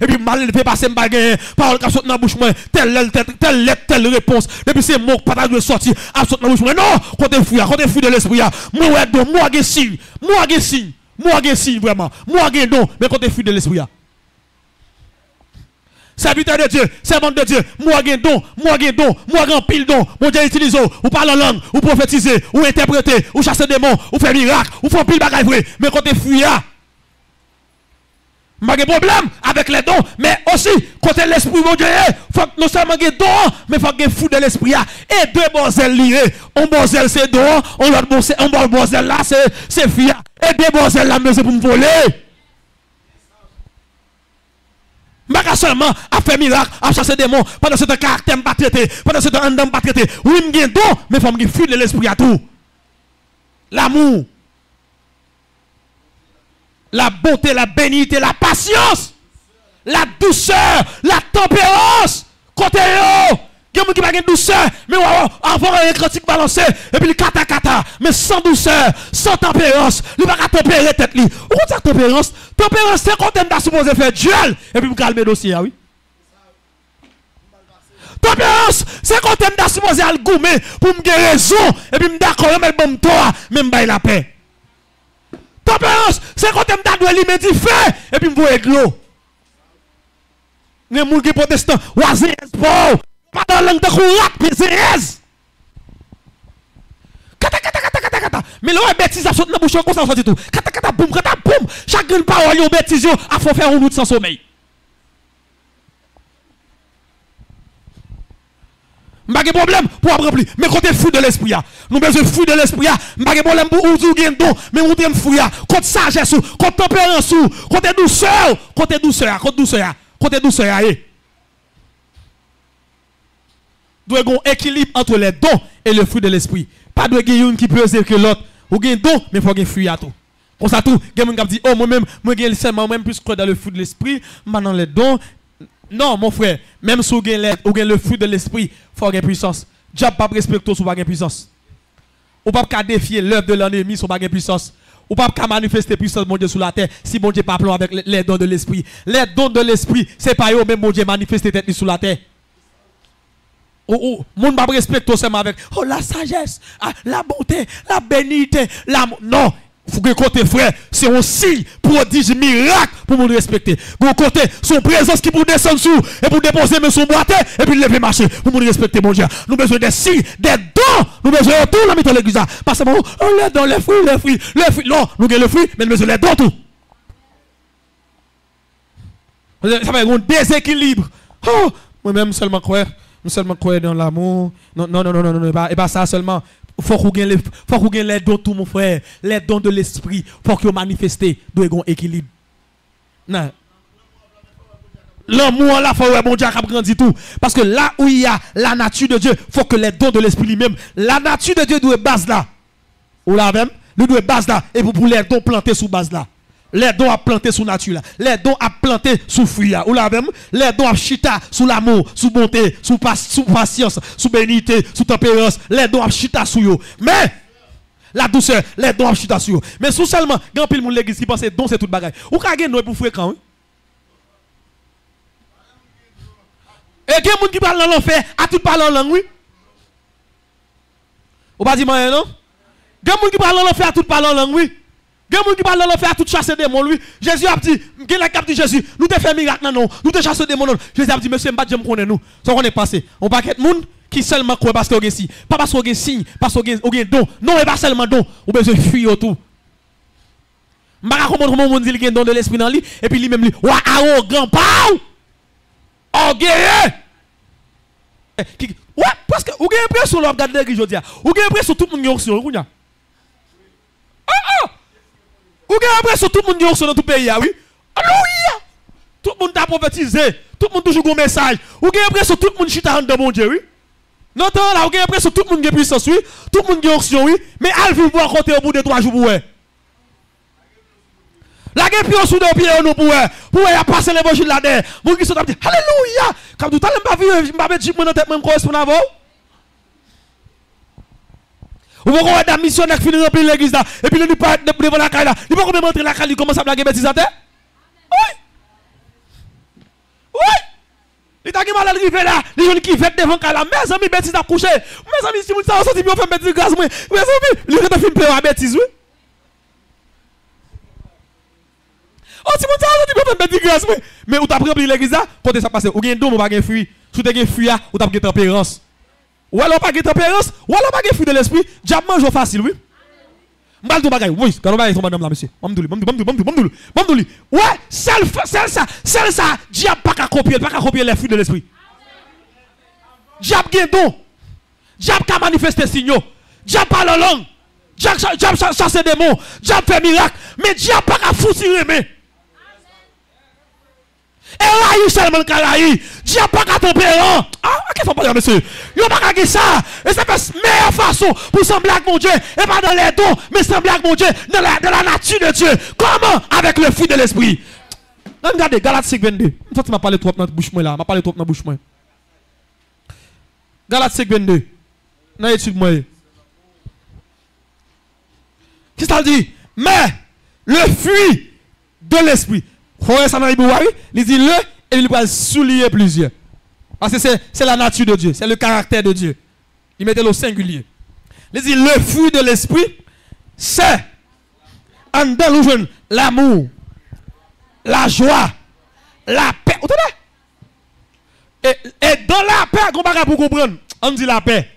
Et puis mal fait passer m'bagay. Parole qui saute dans la bouche moi. Telle réponse. Depuis c'est mot pas de sortir. À saute dans la bouche moi. Non, côté fruit de l'esprit. Moi don, moi gen signe vraiment. Moi gen don, mais côté fruit de l'esprit. Serviteur de Dieu, servant de Dieu, moi gen don, moi gen pile don, mon Dieu utilise ou parle en langue, ou prophétiser, ou interpréter, ou chasser des démons, ou faire miracle, ou faire pile bagaille vrai, mais quand tu fuis là, pas de problème avec les dons, mais aussi côté l'esprit mon Dieu, faut que non seulement gen don, mais faut que fou de l'esprit et deux bozels liés, un bozel c'est don, un bozel là c'est fia, et deux bozels là mais c'est pour me voler. Pas seulement à faire miracle, à chasser des démons, pendant ce temps caractère pas traité, pendant ce temps un pas traité. Oui, je suis don, mais il faut que fuir de l'esprit à tout. L'amour, la bonté, la bénignité, la patience, la douceur, la tempérance. Côté yo, il y a des gens qui n'ont pas de douceur, mais avant un critique balancé, et puis le kata, mais sans douceur, sans tempérance, il ne va pas tempérer tête. Où est la tempérance? Tempérance, c'est quand on est supposé faire duel, et puis vous calmez le dossier, oui. Tempérance, c'est quand on est supposé aller goumer pour me dire raison, et puis me d'accord, mais bon toi, même bail la paix. Tempérance, c'est quand on est lui dit fait, et puis me voyez de l'eau. Les gens qui protestants, oisez, pas dans la langue de courat, mais c'est kata. Mais là, bêtise, ça saute dans la bouche, comme ça, ça dit tout. Kata, boum. Chaque parole, yon bêtise, il faut faire un route sans sommeil. Pas de problème pour remplir. Mais côté fruit de l'esprit, nous besoin de fruit de l'esprit. Pas de problème pour ou don, mais nous devons fruit. Côté sagesse, côté tempérance, côté douceur, côté douceur, côté douceur, côté douceur. Doit y avoir un équilibre entre les dons et le fruit de l'esprit. Pas de une qui peut que l'autre. Ou gain don, mais il faut gagner fruit à tout. Comme ça tout, quelqu'un qui dit oh moi-même, moi gagne seulement même plus croire dans le fruit de l'esprit, maintenant les dons. Non mon frère, même si vous gagne le fruit de l'esprit, faut gagner puissance. Dieu pas respecter sous pas gagner puissance. Ou pas défier l'œuvre de l'ennemi sous pas gagner puissance. Ou pas manifester puissance mon Dieu sur la terre si bon Dieu pas plan avec les dons de l'esprit. Les dons de l'esprit, c'est pas eux même bon Dieu manifester tête sur la terre. Moun pas respecter seulement avec oh la sagesse, la bonté, la bénité, non. Faut que côté frère, c'est un signe, prodige, miracle pour nous respecter. Bon côté, son présence qui pour descendre sous et pour déposer mais son boîte et puis lever marcher pour nous respecter mon Dieu. Nous besoin des signes, des dons. Nous besoin de tout la mettre l'église. Parce que on les dons, les fruits. Non, nous avons le fruit, mais nous besoin les dons tout. Ça va être un déséquilibre. Oh, moi-même seulement croire dans l'amour. Non, et pas ça seulement. Faut qu'on gagne les dons tout mon frère, les dons de l'esprit, faut que manifester doit avoir un équilibre. Non. L'amour là faut bon Dieu qui grandit tout parce que là où il y a la nature de Dieu, faut que les dons de l'esprit lui-même, la nature de Dieu doit base là. Ou là même, lui doit base là et pour les dons planter sous base là. Les dons à planter sous nature là. Les dons à planter sous fruit là. Ou là même, les dons à chita sous l'amour, sous bonté, sous patience, sous bénité, sous tempérance. Les dons à chita sous yo. Mais la douceur, les dons à chita sous yo. Mais sous seulement, grand pile moun l'église qui pense que don c'est tout bagaille. Ou ka gen nou pour fréquent. Et gen moun qui parle dans l'enfer, à tout parler en langue oui. Ou pas dire rien non? Gen moun qui parle dans l'enfer, à tout parler en langue oui. Gen moun qui parle dans l'enfer à tout chasser des démons lui. Jésus a dit, gen la cap dit Jésus, nous te fait miracle non, nous te chasser des démons non. Jésus a dit monsieur m'pas j'aime connaître nous. Ça on est passé. On pas qu'être monde qui seulement croit parce qu'on gagne si, pas parce qu'on gagne signe, parce qu'on gagne don. Non, et pas seulement don, ou besoin fuir autour. M'pa comment monde dit qu'il gagne don de l'esprit dans lui et puis lui même lui, wa arrogant pas. Orgueilleux. Ouais, parce que ou gagne impression là regarder l'église aujourd'hui. Ou gagne impression tout le monde gagne sur kounya. Ou gagne impression tout le monde gagne sur dans tout pays oui. Alléluia. Tout le monde t'a prophétisé, tout le monde toujours un message. Ou gagne impression tout le monde chita dans mon Dieu oui. Non tant là ou gagne impression tout le monde gagne puissance oui, tout le monde gagne onction oui, mais al vient voir côté au bout de 3 jours pour ouais. La guerre pied sous de pied nous pour y a passer l'évangile là-dedans. Mon qui sont dit alléluia. Comme tout à l'heure m'pa dit moi dans tête même correspond avant. Ou vous voyez des missionnaires qui finissent remplir l'église là et puis il part devant la caille là. Il pas même entrer la caille, il commence à blaguer bêtise à terre. Oui. Il t'a mal arrivé là, les gens qui vêtent devant caille là, mes amis bêtise à coucher. Mes amis si vous ça sorti bien faire bêtise grâce moi. Mes amis, les gens film peur à bêtise oui. Oh, si vous avez dit que vous grâce, mais vous avez pris l'église là, quand ça passe, vous avez un don, vous n'avez pas de fruit. Si vous avez un fruit, vous avez une tempérance. Ou alors pas de tempérance, ou alors pas de fruit de l'esprit, diable mange facile, oui. M'bal tout bagay, oui, quand on va madame là, monsieur. Mamdouli. Ouais, celle ça, diable pas qu'à copier les fruits de l'esprit. Diable gagne don. Diable qu'à manifester signaux. Diable parle en langue. Diable chasse des démons. Diable fait miracle. Mais diable pas qu'à foutre mais. Et là, il seulement le Dieu pas qu'à tempérant. Ah, qu'est-ce qu'on peut dire, monsieur? Il n'y a pas qu'à ça. Et ça fait la meilleure façon pour sembler avec mon Dieu. Et pas dans les dons, mais sembler avec mon Dieu dans la nature de Dieu. Comment? Avec le fruit de l'esprit. Regardez, Galates 5, 22. Je m'a parlé trop dans la bouche, là. Je parlé trop dans la bouche. Galates 5, 22. Dans l'étude, moi. Qu'est-ce que ça dit? Mais le fruit de l'esprit. Il dit le et il va souligner plusieurs. Parce que c'est la nature de Dieu, c'est le caractère de Dieu. Il mettait le singulier. Il dit le fruit de l'esprit, c'est en dedans l'amour, la joie, la paix. Et dans la paix, on va pour comprendre. On dit la paix.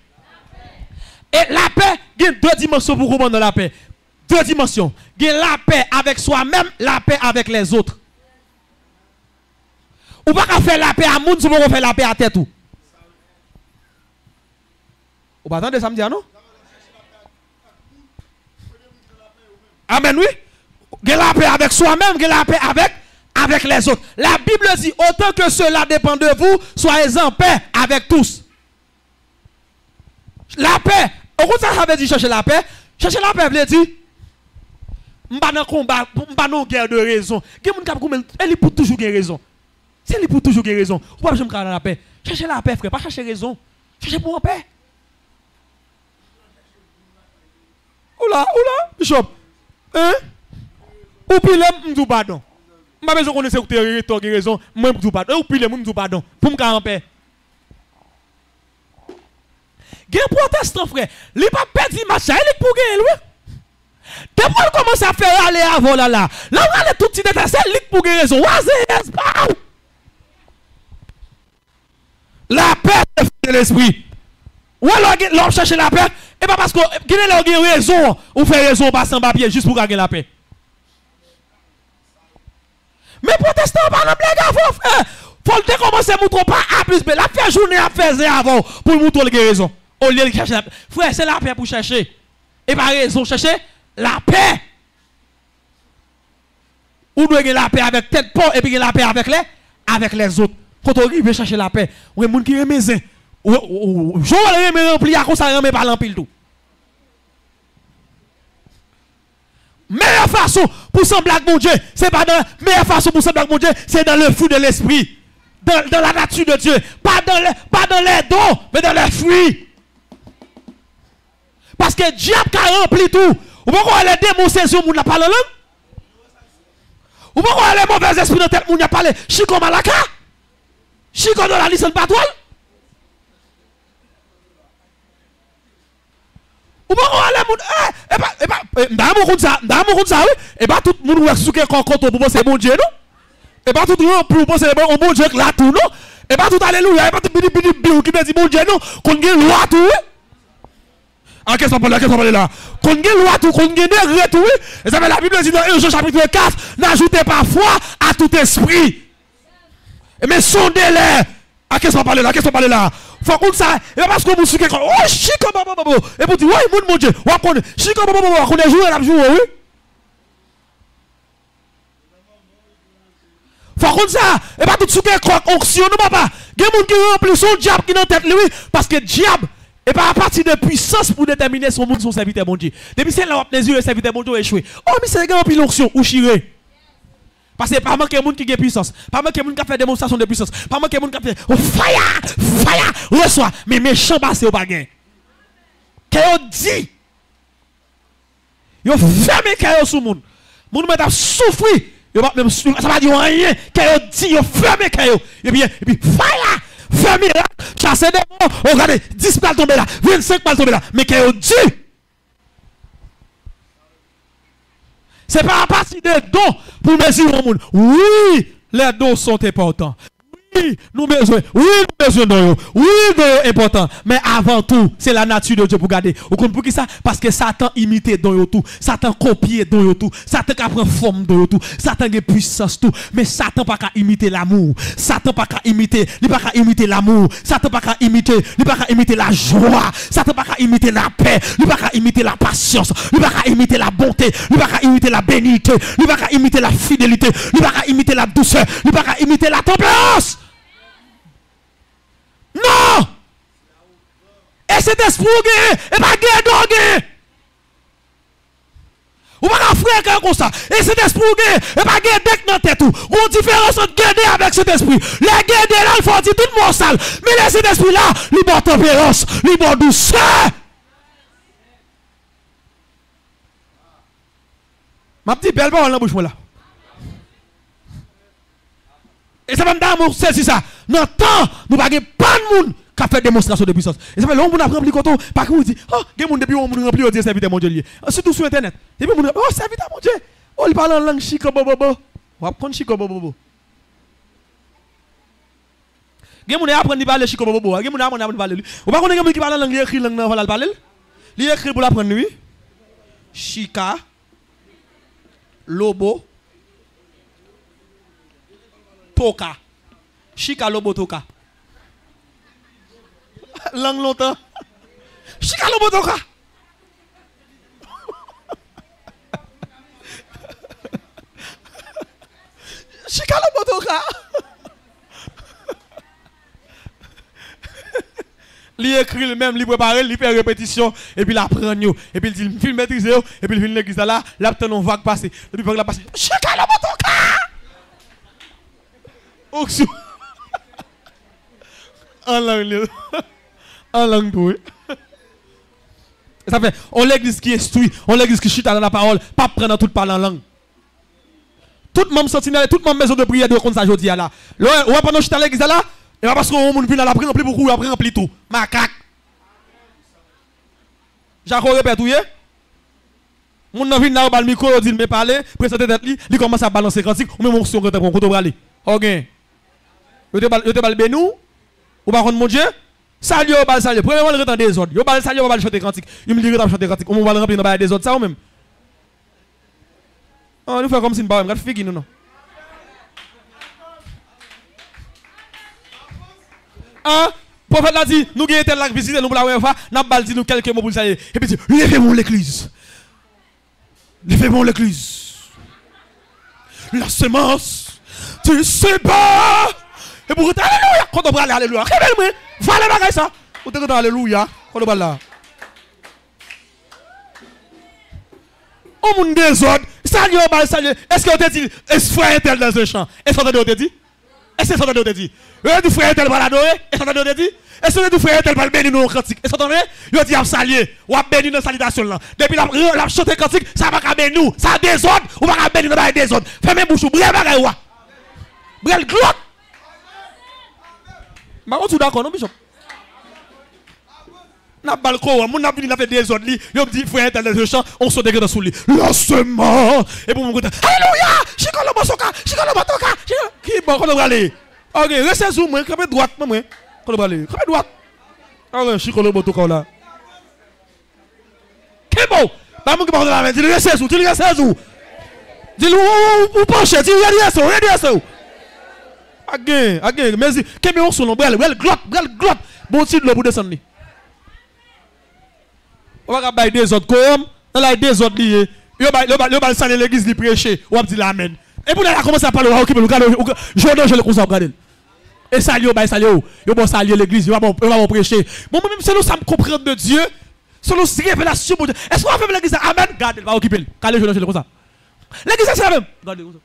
Et la paix, il y a deux dimensions pour comprendre la paix. Deux dimensions. Il y a la paix avec soi-même, la paix avec les autres. Ou pas faire la paix à monde, si vous faire la paix à tête tout. Vous attendez ça me dit non? Amen, oui. Vous la paix avec soi-même, vous la paix avec les autres. La Bible dit, autant que cela dépend de vous, soyez en paix avec tous. La paix. Au contraire, ça veut dire chercher la paix. Chercher la paix veut dire, m'pas dans combat, m'pas dans guerre de raison. Elle est pour toujours gagner raison. C'est elle pour toujours gagner raison. Pourquoi je me dans la paix? Chercher la paix, frère, pas chercher raison. Chercher pour en paix. Oula, Bishop. Hein? Ou puis les m'dou pardon. M'a besoin qu'on essaie de te raison, moi m'dou pardon. Ou puis les m'dou pardon pour me en paix. Gen protestant frère, li pas perdre match, il est pour gagner lui. Depuis qu'on commence à faire aller avant là. Là on a tout petit détail, c'est lui pour gagner raison. La paix de l'esprit. Ou alors l'homme cherche la paix, et pas parce que vous avez raison, ou fait raison pas sans papier juste pour gagner la paix. Mais protestants, par exemple, les gars, frère, faut le commencer à montrer pas A plus B. La faire journée à faire avant pour montrer les raison. Au lieu de chercher la paix. Frère, c'est la paix pour chercher. Et par raison, chercher la paix. Ou doit gagner la paix avec tête pont et puis la paix avec les autres. Quand on arrive chercher la paix, ou les gens qui remet ça. Je vais les remplir à cause ça remet pas l'empile tout. Meilleure façon pour sembler avec mon Dieu, c'est pas dans meilleure façon pour sembler avec mon Dieu, c'est dans le fruit de l'esprit, dans la nature de Dieu, pas dans les dons, mais dans les fruits. Parce que diable a rempli tout. Ou pourquoi les démons c'est sur moun n'a pas la langue? Ou pourquoi les mauvais esprits dans tête moun n'a pas parlé? Chico Malaka? Chico dans la licence patrouille? Ou pourquoi les moun m'damou ça oui, et pas tout moun ou souke konto pour penser bon Dieu non? Et pas tout monde pour penser bon Dieu là tout non? Et pas tout alléluia, et pas tout bidi qui dit bon Dieu non, qu'on gagne loi tout oui? Ah, qu'est-ce qu'on parle là? Qu'on gagne loi tout, qu'on gagne tout, oui. Et ça fait la Bible dit dans 1 Jean chapitre 4, n'ajoutez pas foi à tout esprit. Mais sondez-les. Ah, qu'est-ce qu'on parle là? Faut qu'on ça, et parce que vous souhaitez, oh, chico, et vous dites, ouais, mon Dieu, on connaît, chico, on connaît jouer, la jouer, oui. Faut qu'on ça, et pas tout ce qui est onction, non, papa. Il y a des gens qui remplissent son diable qui est dans la tête, lui, parce que diable, et pas à partir de puissance pour déterminer son monde, son serviteur, mon Dieu. Depuis c'est là, les yeux, le serviteur, mon Dieu, échoué. Oh, mais c'est un rempli l'onction, ou chiré. Parce que pas manquer de monde qui a puissance, pas manquer de monde qui a fait démonstration de puissance, pas manquer de monde qui a fait oh, fire, reçoit, mais méchant passé au baguette. Qu'est-ce dit? Yo fermé qu'est-ce sous monde. Monde m'a souffrir, yo pas même ça va dire rien. Qu'est-ce dit? Yo fermé qu'est-ce et puis fire, fermé là, chasser des mots, regardez 10 balles tombées là, 25 balles tombées là, mais qu'est-ce dit? C'est pas à partir des dons pour mesurer le monde. Oui, les dons sont importants. Oui, nous besoin de eux. Oui, de eux important. Mais avant tout, c'est la nature de Dieu pour garder. Vous comprenez pour qui ça? Parce que Satan imite dans eux tout. Satan copie dans eux tout. Satan prend forme dans eux tout. Satan a puissance tout. Mais Satan pas qu'à imiter l'amour. Satan pas qu'à imiter. Il pas qu'à imiter l'amour. Satan pas qu'à imiter. Il pas qu'à imiter la joie. Satan pas qu'à imiter la paix. Il pas qu'à imiter la patience. Il pas qu'à imiter la bonté. Il pas qu'à imiter la bénité. Il pas qu'à imiter la fidélité. Il pas qu'à imiter la douceur. Il pas qu'à imiter la tempérance. Non! Et c'est esprit et pas guerre. Ou pas frère comme ça. Et c'est esprit et pas guerre dès dans tête tout. On différence entre guerre avec cet esprit. Les guerres là, il faut dire tout le monde sale. Mais cet esprit là, il bon tempérance, il bon douceur. Ma petite belle parole dans la bouche là. Et ça va me dire, c'est ça. Dans le temps, nous n'avons pas de monde qui a fait démonstration de puissance. Et ça fait longtemps qu'on a rempli le coton. Par contre, on dit, oh, il y a des gens depuis qu'on a rempli le serviteur mon Dieu. Surtout sur Internet. Et puis, on dit, oh, serviteur mon Dieu. Oh, il parle en langue chico bobo. On va prendre chico bobo. Il y a des gens qui apprennent à parler chico bobo. Il y a des gens qui apprennent à parler. On va connaître des gens qui parlent en langue, il écrit langue, on va parler. Il écrit pour l'apprendre, oui. Chica, lobo. Toka. Chica lobo toka. Langue longtemps. Chikalo motoka. Chikalo motoka. Il écrit le même, il prépare, il fait répétition, et puis il apprend, et puis il dit, il maîtrise, et puis il vient l'église là, là, il a vague passer. Et puis il va passer. Chikalo motoka. Oxy. En langue. En langue douée. Ça fait, on l'église qui instruit, on l'église qui chute dans la parole, pas prendre toute parole en langue. Tout le monde sentinelle, tout le monde maison de prière de comme ça aujourd'hui là. Là, on va pas nous chuter à l'église là, et on va parce qu'on vient là, après remplir beaucoup, après remplir tout. Macaque. Jacques répète oui. Mon n'a vient là au micro, dit me parler, présenter tête li, il commence à balancer cantique, ou même on sur pour côté aller. OK. Yo te bal benou, ou par contre mon Dieu, salut au bal salut. Premièrement le temps des autres. Yo bal salut, on va chanter cantique. Il me dit que chanter cantique, on va le remplir dans des autres ça ou même. On nous fait comme si nous pas même, regarde nous non. Ah, prophète l'a dit, nous gagnons tel visiter nous pour la première fois, n'a pas dit nous quelques mots pour saluer. Et puis dit, levez-moi l'église. Levez-moi l'église. La semence, tu sais pas. Et pour dire alléluia, quand on va aller alléluia. Révèle-moi, va aller bagaille ça. Vous te alléluia, quand on va là. Au monde des autres, salut, salut. Est-ce qu'on te dit, est-ce frère est-elle dans un champ? Est-ce qu'on te dit? Est-ce qu'on te dit? Est-ce que frère est-elle va l'adorer? Est-ce qu'on te dit? Est-ce que frère est-elle va le bénir dans le cantique? Est-ce qu'on te dit? Il dit à saluer, ou à bénir dans la salutation là. Depuis la chanter cantique, ça va pas bénir nous. Ça des autres, ou va bénir dans des autres. Fermez bouche, brûlez bagaille wa. Brûlez gloire. Mais on est d'accord, non, Bishop? Na balcon, mon n'a venu fait des autres, il me dit frère dans le champ, on se dégrade sous lui. La semence. Et pour mon côté, alléluia! Chikolo bosoka, chikolo botoka. Qui bon quand on va aller? OK, restez sous moi, camper droite moi. Quand on va aller, camper droite. OK, chikolo botoka là. Qui bon? Pas mon qui parle de la main, dis restez sous, dis restez sous. Dis ou pencher, dis restez sous. Again, mais qui me on son brel glotte. Bon titre le pour descendre. On va bailler des autres comme dans la des autres liés. Yo va saluer l'église li prêcher, on va dire l'amen. Et pour là commencer à parler, on occuper le je le conseille regarder. Et saluer yo bon saluer l'église, yo va prêcher. Bon même c'est nous ça me comprendre de Dieu. C'est nous révélation de Dieu. Est-ce qu'on va faire l'église amen? Garde, va occuper. Calé je le comme ça. L'église c'est la même. Regardez comme ça.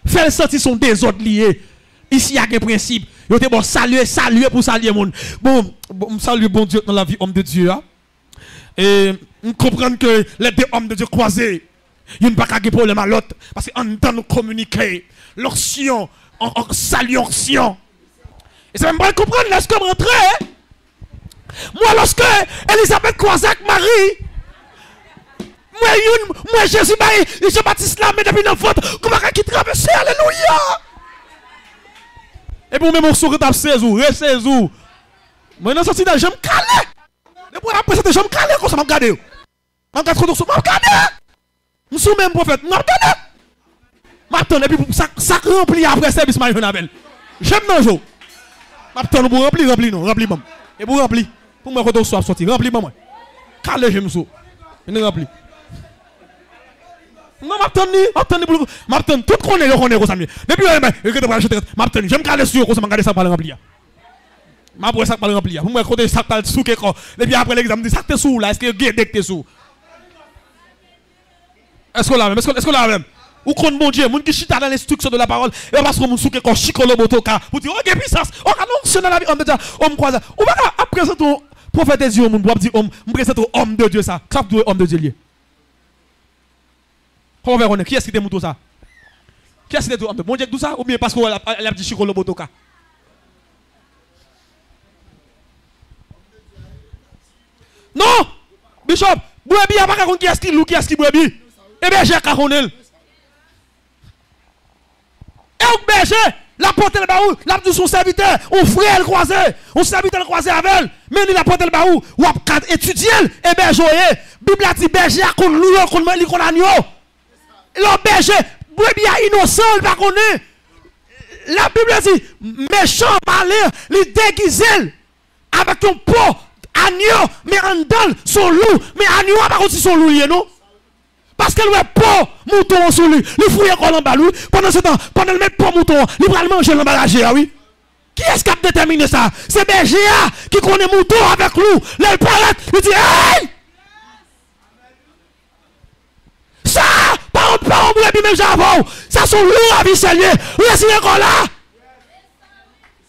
Faire sortir son désordre lié. Ici, il y a un principe. Yo te bon saluer pour saluer monde. Bon, saluer bon Dieu dans la vie homme de Dieu. Hein? Et on comprend que les deux hommes de Dieu croisés, il n'y a pas de problème à l'autre. Parce qu'en temps nous communiquer, l'onction, en salut onction. Et c'est même pas comprendre lorsque je rentre. Moi, lorsque Elisabeth croisait avec Marie, moi Jésus, je baptise là, mais depuis l'enfant, comment qui traverse, alléluia. Et pour même on sourit à 16 jours, 16 jours. Moi, dans ce sens, j'aime caler. Et pour après, j'aime caler, comme ça, je regarde. Je regarde, je regarde. Je suis même prophète, je regarde. Maintenant, et puis ça remplit après service, je m'appelle. J'aime non, jour. Maintenant, pour remplir, maman. Et pour remplir, pour moi, quand on soit sorti, remplir, maman. Caler, j'aime ça. Je remplis. Non, m'attends, tout connaît, comme ça. Depuis, j'aime caler sur, comme ça, je ça par le remplir. Ma pour ça par le remplir. Pour moi, côté ça par le sous quelque. Et puis après l'examen, ça t'es sous là. Est-ce que guédek t'es sous? Est-ce qu'on l'a même? Est-ce qu'on l'a même? Ou qu'on mon Dieu, mon qui chita dans l'instruction de la parole, et parce que mon sous quelque chicolo botoka, pour dire, ok, puissance, on annonce dans la vie, homme croise. Ou pas, après ça, ton prophète des yeux, mon doit dire, homme, présente homme de Dieu, ça. Ça doit homme de Dieu lié. Comment on va qui est-ce qui te montre ça? Qui est-ce qui te montre? Mon Dieu, tout ça, ou bien parce qu'elle a dit chicolo botoka? Non! Bishop, Bouébi a pas contre qui est-ce qui loue, qui est-ce qui Bouébi? Eh bien, j'ai caronel. Et au berger, la porte le baou, la de son serviteur, on frère le croisé, on serviteur le croisé avec elle, mais il la porte le baou, ou à étudier, et bien, joyeux, Bible a dit berger à qu'on loue, qu'on m'a dit qu'on agneau. Le berger, Bouébi a innocent, il va connaître. La Bible dit, méchant, malin, il déguisé. avec un pot, agneau, mais en dedans, son loup, mais agneau, pas aussi son loup, non? Parce qu'elle a pot, mouton sur lui, le fouille encore en bas, lui, pendant ce temps, pendant le mettre pot mouton, il va le manger l'emballage, oui? Qui est-ce qui a déterminé ça? C'est berger qui connaît mouton avec loup, il paraît, il dit, hey! Ça, par un brebis, même j'avoue, ça sont loups à vicelier, oui, c'est encore là.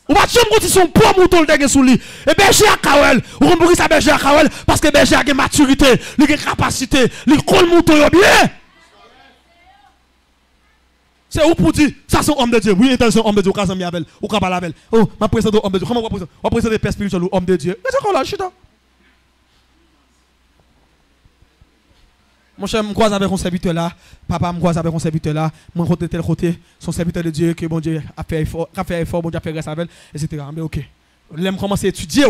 Ou pas de quand ils sont pour mouton le sous lui. Et berger à Kawel. Ou on ça berger à Kawel parce que berger a une maturité, il a une capacité, il colle mouton bien. C'est où pour dire ça c'est un homme de Dieu. Oui, c'est un homme de Dieu, quand avec ou quand avec. Oh, ma présente homme de Dieu. Comment on présente des pères spirituels ou homme de Dieu? Mais c'est quoi là, chita? Mon cher, je me croise avec un serviteur là. Papa me croise avec un serviteur là. Moi, côté tel côté, son serviteur de Dieu, que bon Dieu a fait effort, bon Dieu a fait grâce avec, etc. Mais ok. Là, je commence à étudier.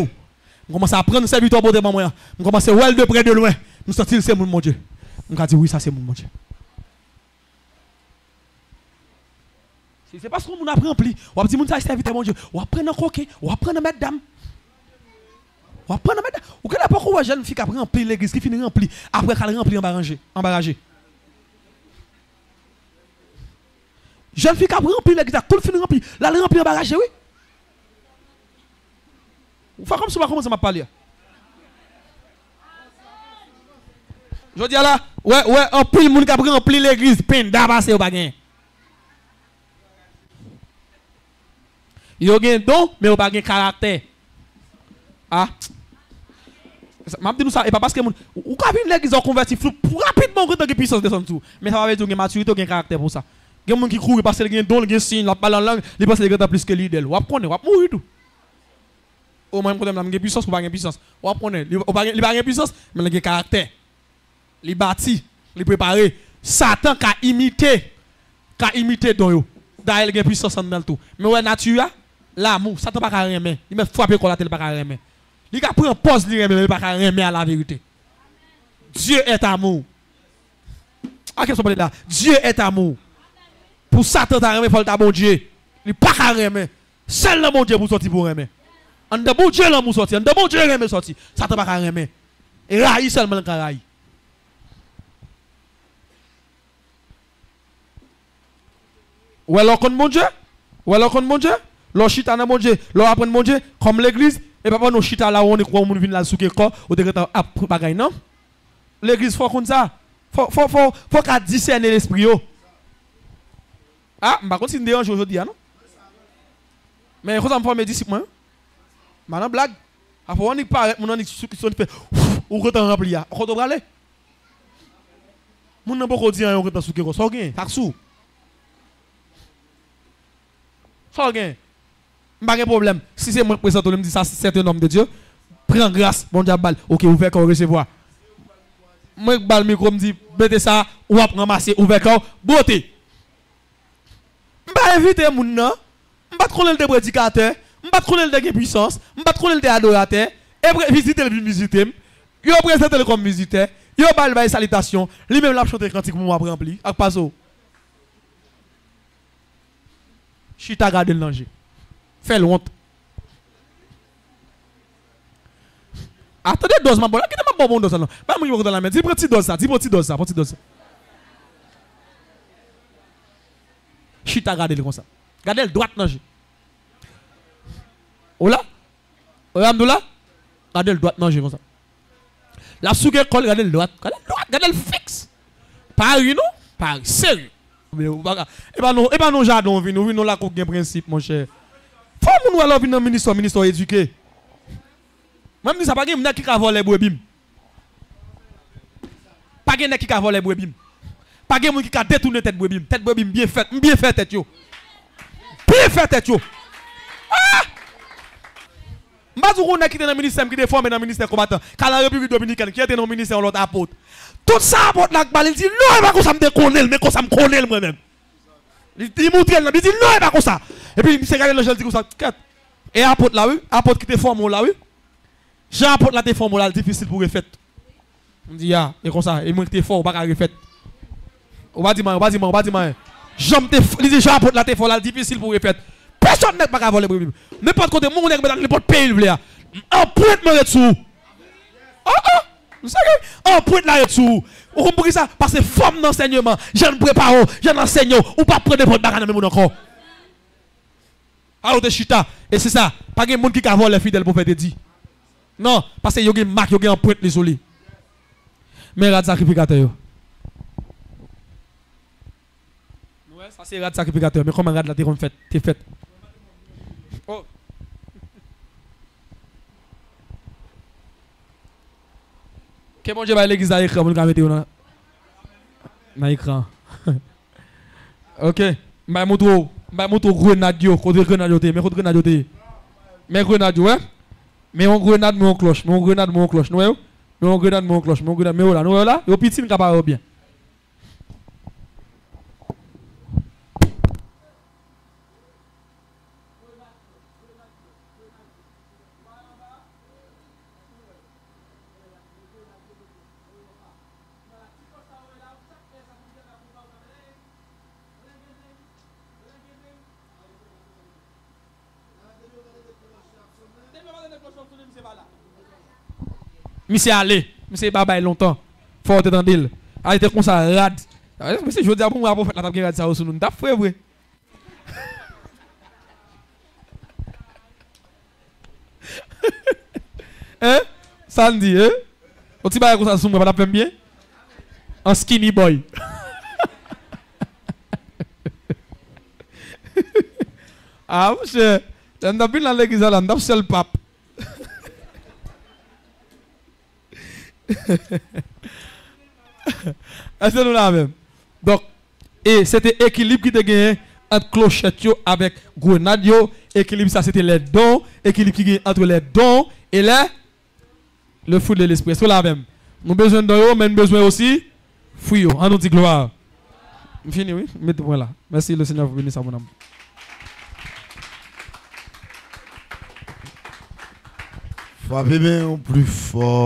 Je commence à apprendre le serviteur pour moi. Je commence à voir de près de loin. Je sens que c'est mon Dieu. Je me dis oui, ça c'est mon Dieu. C'est parce qu'on apprend rempli. On va dire, mon serviteur, mon Dieu. On apprend à coquer, on apprend à mettre dame. On va prendre maintenant. Ou quand n'importe quoi jeune fille qui a rempli l'église qui finit rempli après qu'elle rempli embarragé. Jeune fille qui a rempli l'église tout finit rempli, là elle rempli embarragé oui. Ou faire comme si on va commencer à parler. Je dis là, ouais, en pile monde qui a rempli l'église peine d'abasser au bagage. Il y a un don mais au bagage caractère. Ah. Je dis nous ça et pas parce que ou quand une l'église ont converti pour rapidement rentrer dans puissance descendre tout mais ça va dire que maturité ou caractère pour ça. Il y a des gens qui courent parce qu'ils ont un don, ils ont un signe, ils parlent en langue, ils pensent qu'ils ont plus que l'idée. Ou apprendre, ou mourir tout. Au moins problème là, puissance ou pas de puissance. Ou apprendre, il pas de puissance mais il a un caractère. Il bâti, il préparé. Satan qui a imité dans yo. D'ailleurs il a puissance dans tout. Mais ouais nature l'amour, Satan pas remet. Il m'a frappé quand la télé pas remet. Il a pris un poste, il ne pas remettre à la vérité. Dieu est amour. À quel moment là? Dieu est amour. Pour Satan, il faut le bon Dieu. Il n'est pas remettre. Seul le bon Dieu pour sortir pour remettre. En de bon Dieu, l'amour sortir. En de bon Dieu, remettre sortir. Satan ne pas remettre. Et raï seulement le raï. Ou alors contre mon Dieu? Ou alors contre mon Dieu? L'on chita dans mon Dieu. L'on apprend mon Dieu comme l'église. Et papa nous chita là où on est quoi on vient là sous quoi ou de bagaille non l'église faut comme ça faut qu'à discerner l'esprit yo ah m'pa continue déranger aujourd'hui non mais quand on me former disciple moi maintenant blague après on y paraît mon on qui sont fait ou quand on rempli quand on aller mon n'a pas dire on quand sous quoi ça gain ça sous ça gain pas de problème. Si c'est moi qui présente, je me dis ça, c'est un homme de Dieu. Prends grâce, bon diable, ok, ouvert qu'on recevoir. Moi, je micro, me dit, mettez ça, ou va ramasser, ouvert qu'on, beauté. Je vais inviter mon nom, je vais connaître des prédicateurs, je vais connaître des puissances, je vais connaître des adorateurs, et visiter le visiter. Je vais présenter comme visiteur, je vais faire des salutations, lui-même l'a chanté cantique pour moi rempli, avec pas ça. Chita garde le danger. Fais honte. Attendez dose ma bonne. Qui est ma bonne dose là? Pas moi dans la main. Dis petit dose ça, dis petit dose ça, petit dose. Chita garder comme ça. Gardez le droite nager. Ola? Ola Abdullah? Gardez le droite nager comme ça. La souke colle, gardez le droite, gardez le fixe. Paris non? Paris sérieux. Et ben non jardin nous venons là qu'on gain principe mon cher. Faut moun alors venir ministre éduqué. Même ça pas gen qui ka voler brebim. Pas gen qui ka voler brebim. Pas gen moun qui ka détourner tête brebim. Tête brebim bien fait tête yo. Bien fait tête yo. Ah! M'bazou on a qui dans le ministère qui est formé dans le ministère combattant. Quand la République dominicaine qui était dans le ministère l'autre apôtre. Tout ça apôtre là il dit non pas comme ça me connaît mais comme ça me connaît moi-même. Il montre il dit non pas comme ça. Et puis il s'est regardé le jeune dit comme ça. Et apôtre là oui, apôtre qui te forme là oui. Jean apôtre là te forme là difficile pour refaire. On dit ah et comme ça et moi qui te fort pas refaire. On va dire Jean te il dit Jean apôtre là te fort là difficile pour refaire. Personne n'est pas voler. N'importe côté mon nèg dans n'importe pays là. En pointe me retour. Vous savez, en pointe la retour. Vous comprenez ça? Parce que forme d'enseignement, j'en prépare, j'en enseigne, ou pas prendre votre bagage dans le encore. Alors de chita, et c'est ça, pas de monde qui a volé les fidèles prophètes dit. Non, parce que y a une marque, y a un pointe les solis. Mais rad sacrificateur. Ouais, ça c'est rad sacrificateur, mais comment rad là t'es fait? Oh. Que bon Dieu va l'église à l'écran, on va mettre dans l'écran. Ok, je montre grenade, côté grenade, mais côté grenade, mais grenade, ouais. Mais on grenade, mais on cloche, mais on grenade, mais on cloche, nous, mais on grenade, mais on cloche, mais on grenade, mais voilà, nous là, au petit nous capable bien. Monsieur allé, monsieur baba longtemps. Faut entendre il. A été comme ça rad. Monsieur je veux dire pour moi pour faire la table rad ça sur nous. T'a frère vrai. Hein? Ça me dit hein? On t'y baille comme ça sur moi pas la bien? Un skinny boy. Ah monsieur, on a bien dans l'église là, on a seul pape. Est-ce que nous la même? Donc, et c'était équilibre qui était gagné entre clochette avec grenade, équilibre ça c'était les dons, équilibre qui gagne entre les dons et le fruit de l'esprit. Est-ce que la même? Nous avons besoin de dons, mais nous avons besoin aussi fruit. On nous dit gloire. Fini, oui? Mettez-moi là. Merci le Seigneur pour venir ça, mon âme. Frappez bien plus fort.